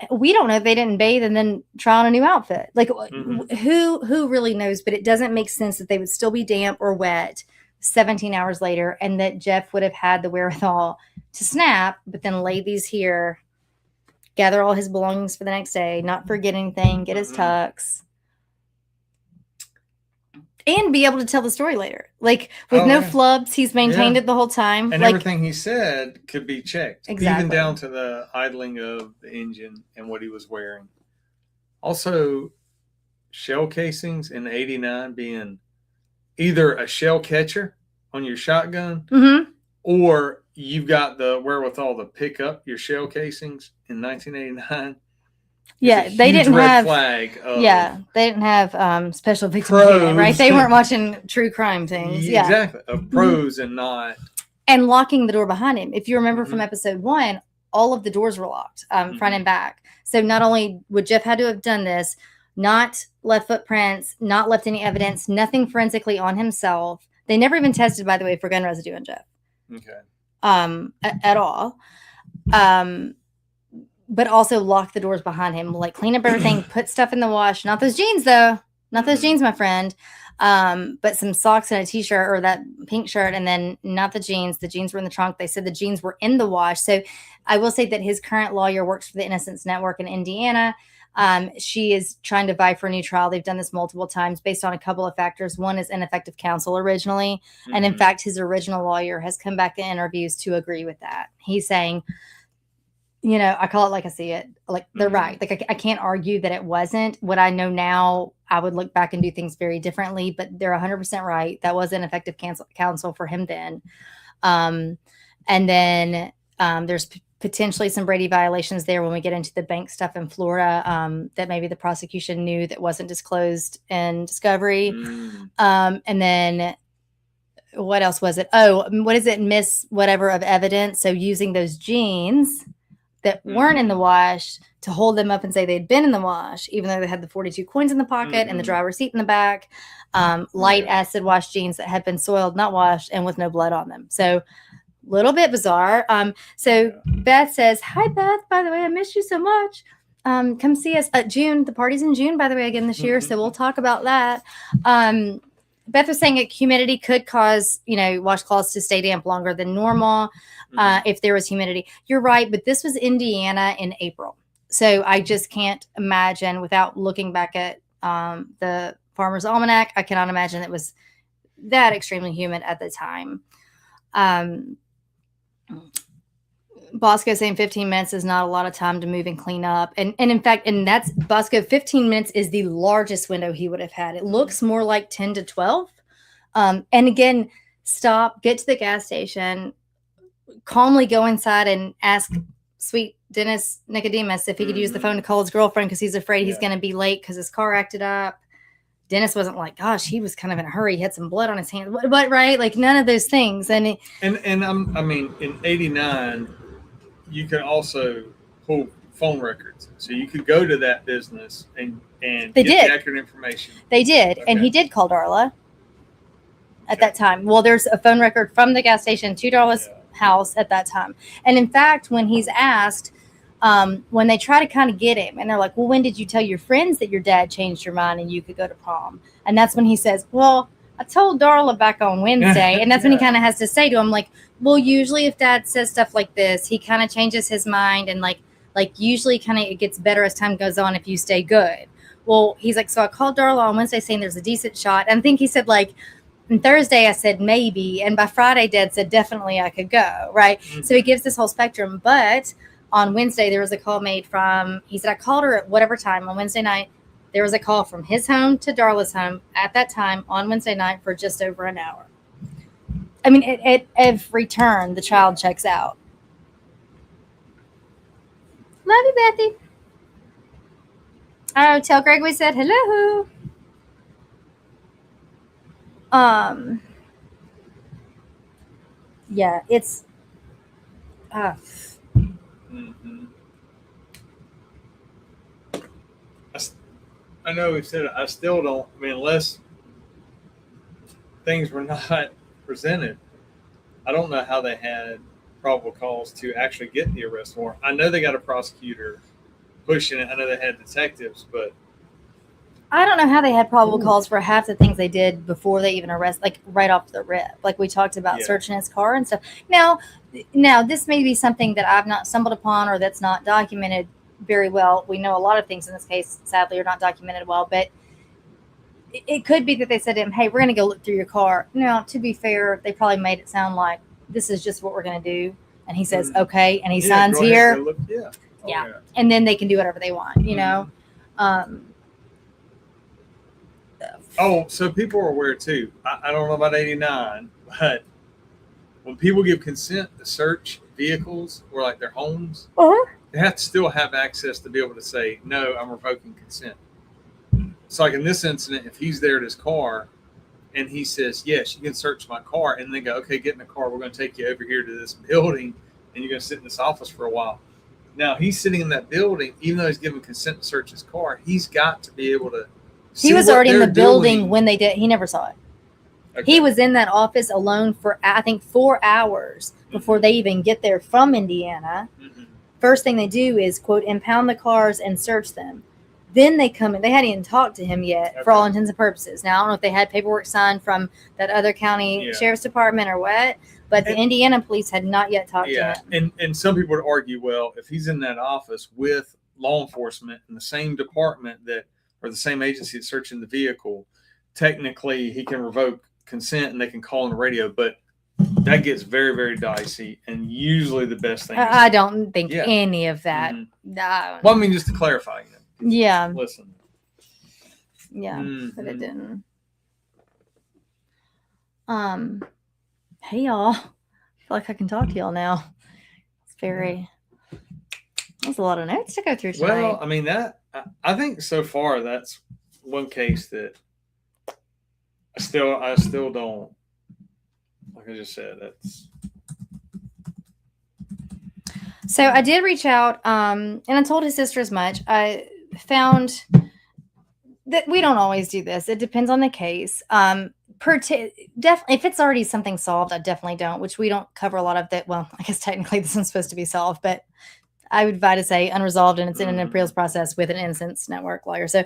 we don't know if they didn't bathe and then try on a new outfit. Like who really knows? But it doesn't make sense that they would still be damp or wet 17 hours later, and that Jeff would have had the wherewithal to snap, but then lay these here, gather all his belongings for the next day, not forget anything, get his tux, and be able to tell the story later. Like with no flubs, he's maintained it the whole time. And like, everything he said could be checked. Exactly. Even down to the idling of the engine and what he was wearing. Also, shell casings in 89 being either a shell catcher on your shotgun or you've got the wherewithal to pick up your shell casings in 1989. Yeah, they didn't have flag. They didn't have special victims unit, right? They weren't watching true crime things. Yeah, exactly. Of pros and not. And locking the door behind him. If you remember from episode 1, all of the doors were locked, front and back. So not only would Jeff had to have done this, not left footprints, not left any evidence, nothing forensically on himself. They never even tested, by the way, for gun residue on Jeff. Okay. At all. But also lock the doors behind him, like clean up everything, put stuff in the wash. Not those jeans, though. Not those jeans, my friend. But some socks and a t-shirt or that pink shirt, and then not the jeans. The jeans were in the trunk. They said the jeans were in the wash. So I will say that his current lawyer works for the Innocence Network in Indiana. She is trying to vie for a new trial. They've done this multiple times based on a couple of factors. One is ineffective counsel originally. And in fact, his original lawyer has come back in interviews to agree with that. He's saying, you know, I call it like I see it. Like they're right. Like I can't argue that it wasn't. What I know now, I would look back and do things very differently, but they're 100% right. That was ineffective counsel for him then. And then there's potentially some Brady violations there when we get into the bank stuff in Florida that maybe the prosecution knew that wasn't disclosed in discovery. And then what else was it? Oh, what is it? Miss whatever of evidence. So using those jeans that weren't in the wash to hold them up and say they'd been in the wash, even though they had the 42 coins in the pocket and the driver's seat in the back, light acid wash jeans that had been soiled, not washed, and with no blood on them. So little bit bizarre. So Beth says, hi, Beth, by the way, I missed you so much. Come see us at June. The party's in June, by the way, again this year. So we'll talk about that. Beth was saying that humidity could cause, washcloths to stay damp longer than normal if there was humidity. You're right, but this was Indiana in April. So I just can't imagine, without looking back at the Farmer's Almanac, I cannot imagine it was that extremely humid at the time. Bosco saying 15 minutes is not a lot of time to move and clean up. And in fact, that's Bosco, 15 minutes is the largest window he would have had. It looks more like 10 to 12. And again, stop, get to the gas station, calmly go inside and ask sweet Dennis Nicodemus if he could use the phone to call his girlfriend because he's afraid he's going to be late because his car acted up. Dennis wasn't like, gosh, he was kind of in a hurry. He had some blood on his hands. What right? Like none of those things. And in 89, you could also pull phone records. So you could go to that business and get the accurate information. They did. Okay. And he did call Darla at that time. Well, there's a phone record from the gas station to Darla's house at that time. And in fact, when he's asked, when they try to kind of get him and they're like, well, when did you tell your friends that your dad changed your mind and you could go to prom? And that's when he says, well, I told Darla back on Wednesday. And that's when he kind of has to say to him, like, well, usually if dad says stuff like this, he kind of changes his mind. And like usually kind of it gets better as time goes on if you stay good. Well, he's like, so I called Darla on Wednesday saying there's a decent shot. And I think he said like, on Thursday I said maybe. And by Friday, dad said definitely I could go. Right. Mm-hmm. So he gives this whole spectrum. But on Wednesday, there was a call made he said, I called her at whatever time on Wednesday night. There was a call from his home to Darla's home at that time on Wednesday night for just over an hour. I mean, at every turn, the child checks out. Love you, Bethy. Oh, tell Greg we said hello. Yeah, it's I know we've said it. I still don't. I mean, unless things were not presented, I don't know how they had probable cause to actually get the arrest warrant. I know they got a prosecutor pushing it. I know they had detectives, but I don't know how they had probable cause for half the things they did before they even arrest, like right off the rip. Like we talked about searching his car and stuff. Now, this may be something that I've not stumbled upon or that's not documented very well. We know a lot of things in this case, sadly, are not documented well, but it could be that they said to him, hey, we're going to go look through your car. Now, to be fair, they probably made it sound like this is just what we're going to do. And he says, okay. And he signs here. Look, yeah. And then they can do whatever they want, you know? So people are aware too. I don't know about 89, but when people give consent to search vehicles or like their homes, they have to still have access to be able to say, no, I'm revoking consent. So like in this incident, if he's there at his car and he says, yes, you can search my car, and they go, okay, get in the car. We're going to take you over here to this building and you're going to sit in this office for a while. Now he's sitting in that building, even though he's given consent to search his car, he's got to be able to. He was already in the building when they did. He never saw it. Okay. He was in that office alone for, I think, 4 hours before they even get there from Indiana. First thing they do is, quote, impound the cars and search them. Then they come in. They hadn't even talked to him yet for all intents and purposes. Now, I don't know if they had paperwork signed from that other county sheriff's department or what, but the Indiana police had not yet talked to him. And some people would argue, well, if he's in that office with law enforcement in the same department that, or the same agency that's searching the vehicle, technically he can revoke consent and they can call on the radio, but that gets very, very dicey. And usually the best thing I don't think any of that. Well, I mean, just to clarify, listen. But it didn't. Hey y'all. I feel like I can talk to y'all now. It's very there's a lot of notes to go through tonight. Well, I mean I think so far that's one case that I still don't, like I just said, that's. So I did reach out, and I told his sister as much. I found that we don't always do this. It depends on the case. Definitely, if it's already something solved, I definitely don't, which we don't cover a lot of that. Well, I guess technically this one's supposed to be solved, but I would advise to say unresolved and it's in an appeals process with an innocence network lawyer. So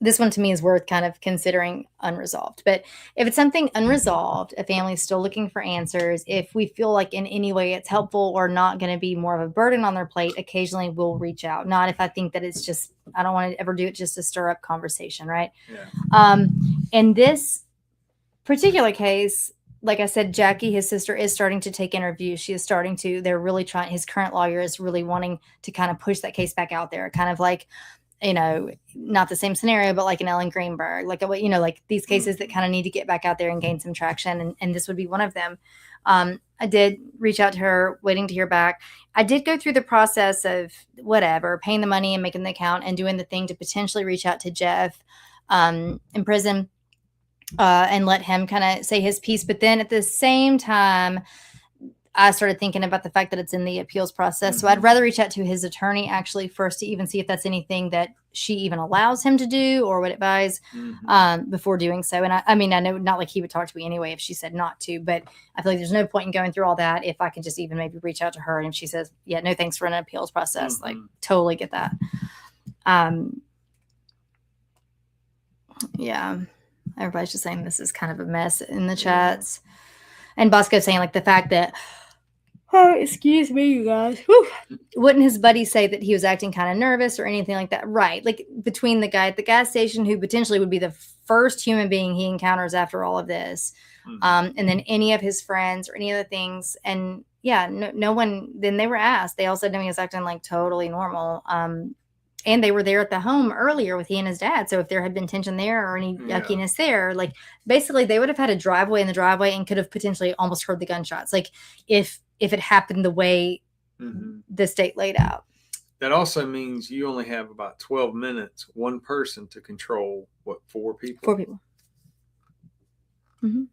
this one to me is worth kind of considering unresolved. But if it's something unresolved, a family is still looking for answers. If we feel like in any way it's helpful or not going to be more of a burden on their plate, occasionally we'll reach out. Not if I think that it's just, I don't want to ever do it just to stir up conversation, right? Yeah. In this particular case, like I said, Jackie, his sister, is starting to take interviews. She is starting to, they're really trying, his current lawyer is really wanting to kind of push that case back out there. Kind of like, you know, not the same scenario, but like an Ellen Greenberg, like, you know, like these cases that kind of need to get back out there and gain some traction. And this would be one of them. I did reach out to her, waiting to hear back. I did go through the process of whatever, paying the money and making the account and doing the thing to potentially reach out to Jeff in prison. And let him kind of say his piece. But then at the same time, I started thinking about the fact that it's in the appeals process. So I'd rather reach out to his attorney actually first to even see if that's anything that she even allows him to do or would advise before doing so. And I mean, I know not like he would talk to me anyway if she said not to, but I feel like there's no point in going through all that if I can just even maybe reach out to her and if she says, yeah, no thanks for an appeals process. Like totally get that. Yeah. Everybody's just saying this is kind of a mess in the chats. And Bosco's saying like the fact that, oh, excuse me, you guys. Whew. Wouldn't his buddy say that he was acting kind of nervous or anything like that? Right. Like between the guy at the gas station who potentially would be the first human being he encounters after all of this. And then any of his friends or any other things. And yeah, no one, then they were asked. They all said no, he was acting like totally normal. And they were there at the home earlier with he and his dad. So if there had been tension there or any yuckiness there, like basically they would have had a driveway in the driveway and could have potentially almost heard the gunshots. Like if it happened the way the state laid out. That also means you only have about 12 minutes, one person to control what, 4 people? 4 people. I mean,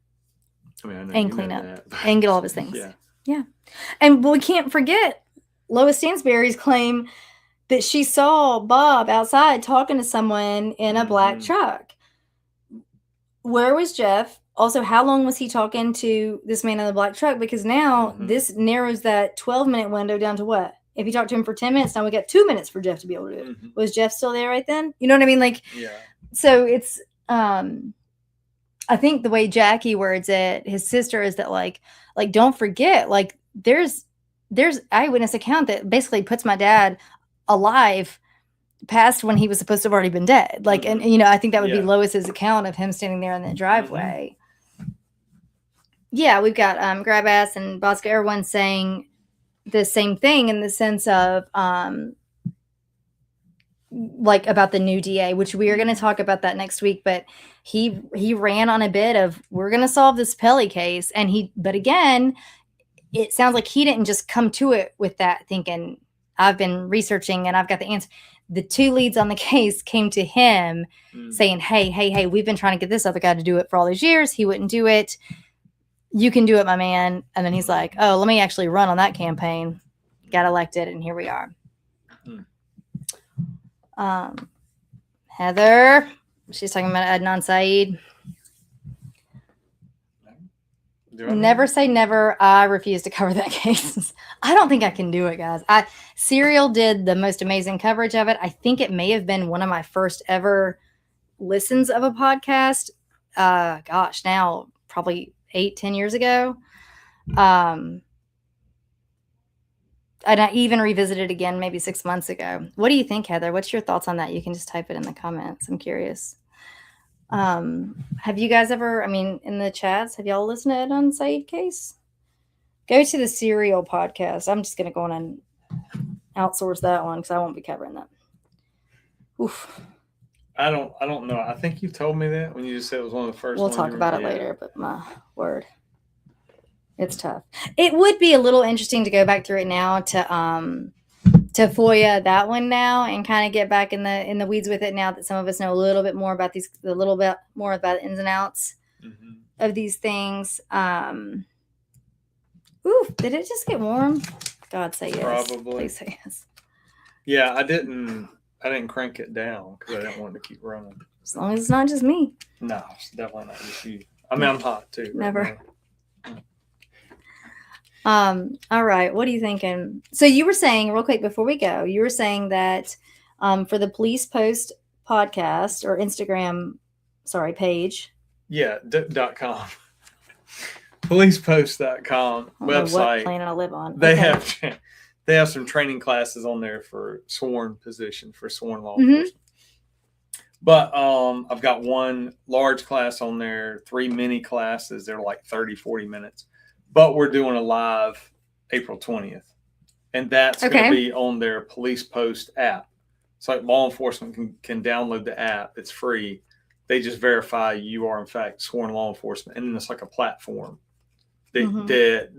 I know and clean up that, and get all of his things. Yeah. And we can't forget Lois Stansberry's claim that she saw Bob outside talking to someone in a black truck. Where was Jeff? also, how long was he talking to this man in the black truck? Because now this narrows that 12-minute window down to what? If he talked to him for 10 minutes, now we got 2 minutes for Jeff to be able to do it. Was Jeff still there right then? You know what I mean? Like, so it's, I think the way Jackie words it, his sister, is that like, don't forget, like there's eyewitness account that basically puts my dad alive past when he was supposed to have already been dead. Like, and you know, I think that would be Lois's account of him standing there in the driveway. Yeah, we've got Grab Ass and Bosco, everyone saying the same thing in the sense of like about the new DA, which we are going to talk about that next week. But he ran on a bit of, we're going to solve this Pelley case, and but again, it sounds like he didn't just come to it with that thinking, I've been researching and I've got the answer. The 2 leads on the case came to him saying, hey, we've been trying to get this other guy to do it for all these years. He wouldn't do it. You can do it, my man. And then he's like, oh, let me actually run on that campaign. Got elected, and here we are. Heather, she's talking about Adnan Saeed. Never say never. I refuse to cover that case. I don't think I can do it, guys. Serial did the most amazing coverage of it. I think it may have been one of my first ever listens of a podcast. Gosh, now probably 8-10 years ago. And I even revisited again maybe 6 months ago. What do you think, Heather? What's your thoughts on that? You can just type it in the comments. I'm curious. Have you guys ever, I mean, in the chats, have y'all listened to Adnan Saeed case? Go to the Serial podcast. I'm just going to go on and outsource that one because I won't be covering that. Oof. I don't know. I think you told me that when you just said it was one of the first. We'll talk about it later, but my word, it's tough. It would be a little interesting to go back through it now to FOIA that one now and kind of get back in the weeds with it now that some of us know a little bit more about these, a little bit more about the ins and outs of these things. Ooh, did it just get warm? God, say yes. Probably. Please say yes. Yeah, I didn't crank it down because I didn't want it to keep running. As long as it's not just me. No, it's definitely not just you. I mean, I'm hot too. Never. All right. What are you thinking? So you were saying, real quick before we go, you were saying that for the Police Post podcast or Instagram, page. Yeah, .com. Policepost.com website. What planet I live on. They have some training classes on there for sworn position, for sworn law enforcement. But I've got one large class on there, 3 mini classes. They're like 30, 40 minutes. But we're doing a live April 20th. And that's going to be on their Police Post app. So like law enforcement can download the app. It's free. They just verify you are, in fact, sworn law enforcement. And then it's like a platform that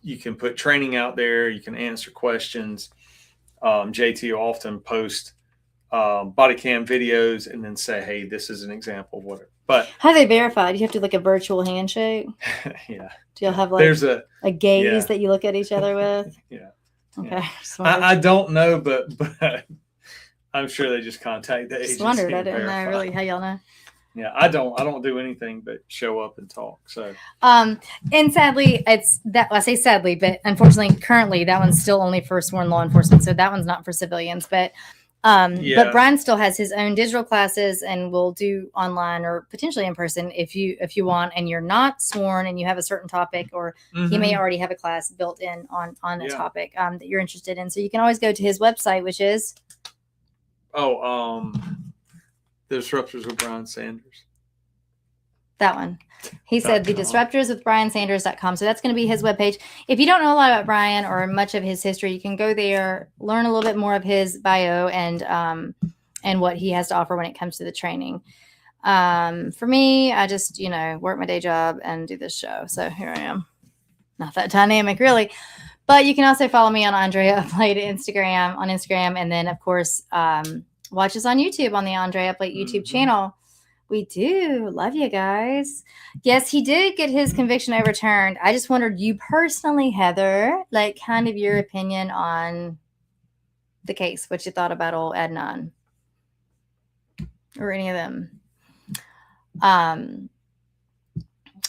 you can put training out there. You can answer questions. JT will often post body cam videos and then say, hey, this is an example of whatever. But how do they verify? Do you have to like a virtual handshake? Yeah. Do you have like there's a gaze that you look at each other with? Yeah. Okay. Yeah. I don't know, but I'm sure they just contact the agency. Just wondered. I didn't know really how y'all know. Yeah, I don't do anything but show up and talk. So and sadly, it's that I say sadly, but unfortunately, currently that one's still only for sworn law enforcement. So that one's not for civilians. But but Brian still has his own digital classes and will do online or potentially in person if you want, and you're not sworn and you have a certain topic, or he may already have a class built in on a topic that you're interested in. So you can always go to his website, which is The Disruptors with Brian Sanders. That one. He said the Disruptors with BrianSanders.com. So that's going to be his webpage. If you don't know a lot about Brian or much of his history, you can go there, learn a little bit more of his bio and what he has to offer when it comes to the training. For me, I just, work my day job and do this show. So here I am. Not that dynamic, really. But you can also follow me on Andrea Played on Instagram. And then, of course, watch us on YouTube on the Andrea Played YouTube channel. We do. Love you guys. Yes, he did get his conviction overturned. I just wondered, you personally, Heather, like kind of your opinion on the case, what you thought about old Adnan or any of them.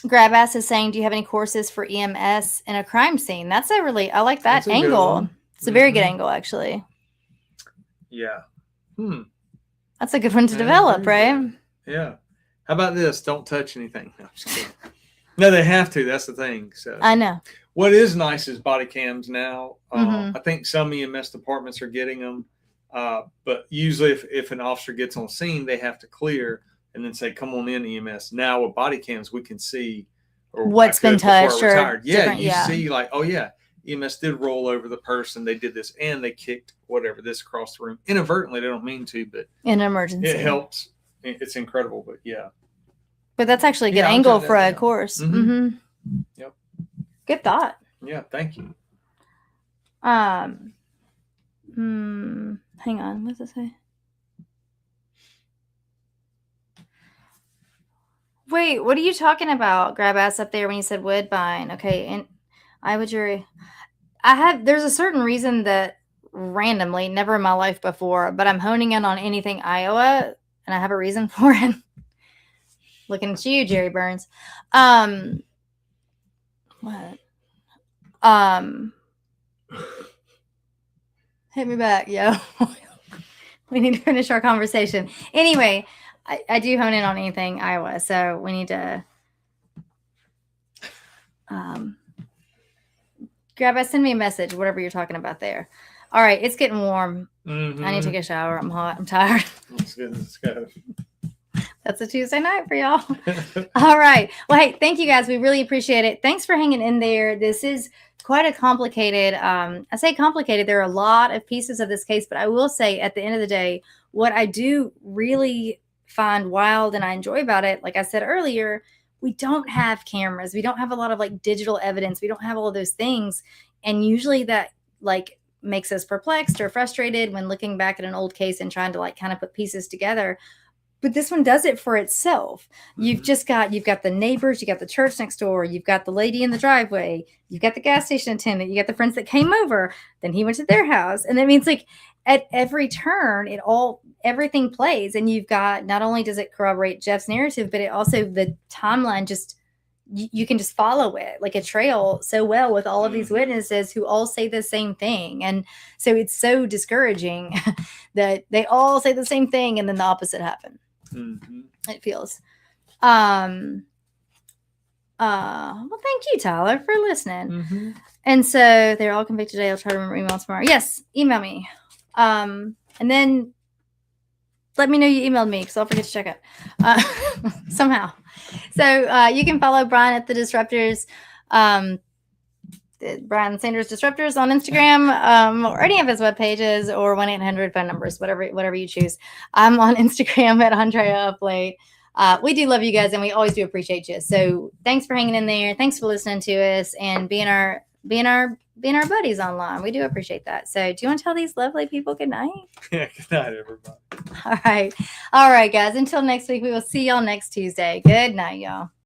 Grabass is saying, do you have any courses for EMS in a crime scene? I like that angle. It's a very good angle, actually. Yeah. That's a good one to develop, right? Yeah. How about this? Don't touch anything. No, I'm just kidding. No, they have to. That's the thing. So I know. What is nice is body cams now. I think some EMS departments are getting them. But usually if an officer gets on scene, they have to clear and then say, come on in, EMS. Now with body cams, we can see what's been touched or see like, oh yeah, EMS did roll over the person. They did this and they kicked whatever this across the room. Inadvertently, they don't mean to, but in an emergency. It helps. It's incredible, but yeah. But that's actually a good angle for a course. Yep. Good thought. Yeah, thank you. Hang on, what does it say? Wait, what are you talking about? Grab ass up there when you said Woodbine. Okay, and Iowa jury. There's a certain reason that randomly, never in my life before, but I'm honing in on anything Iowa, and I have a reason for it. Looking at you, Jerry Burns. What? Hit me back, yo. We need to finish our conversation. Anyway, I do hone in on anything Iowa, so we need to send me a message, whatever you're talking about there. All right, it's getting warm. I need to take a shower. I'm hot. I'm tired. Let's go. That's a Tuesday night for y'all. All right. Well, hey, thank you guys. We really appreciate it. Thanks for hanging in there. This is quite a complicated, I say complicated. There are a lot of pieces of this case, but I will say at the end of the day, what I do really find wild and I enjoy about it, like I said earlier, we don't have cameras. We don't have a lot of like digital evidence. We don't have all of those things. And usually that like makes us perplexed or frustrated when looking back at an old case and trying to like kind of put pieces together. But this one does it for itself. You've got the neighbors, you got the church next door, you've got the lady in the driveway, you've got the gas station attendant, you got the friends that came over, then he went to their house. And that means like at every turn, everything plays. And you've got, not only does it corroborate Jeff's narrative, but it also, the timeline just, you can just follow it like a trail so well with all of these witnesses who all say the same thing. And so it's so discouraging that they all say the same thing and then the opposite happened. It feels. Well, thank you, Tyler, for listening. And so they're all convicted today. I'll try to remember email tomorrow. Yes, email me. And then let me know you emailed me because I'll forget to check it somehow. So you can follow Brian at the Disruptors, Brian Sanders Disruptors on Instagram, or any of his web pages, or 1-800 phone numbers, whatever you choose. I'm on Instagram at Andrea Up Late. We do love you guys, and we always do appreciate you. So thanks for hanging in there. Thanks for listening to us and being our buddies online. We do appreciate that. So do you want to tell these lovely people good night? Yeah, good night, everybody. All right, guys. Until next week, we will see y'all next Tuesday. Good night, y'all.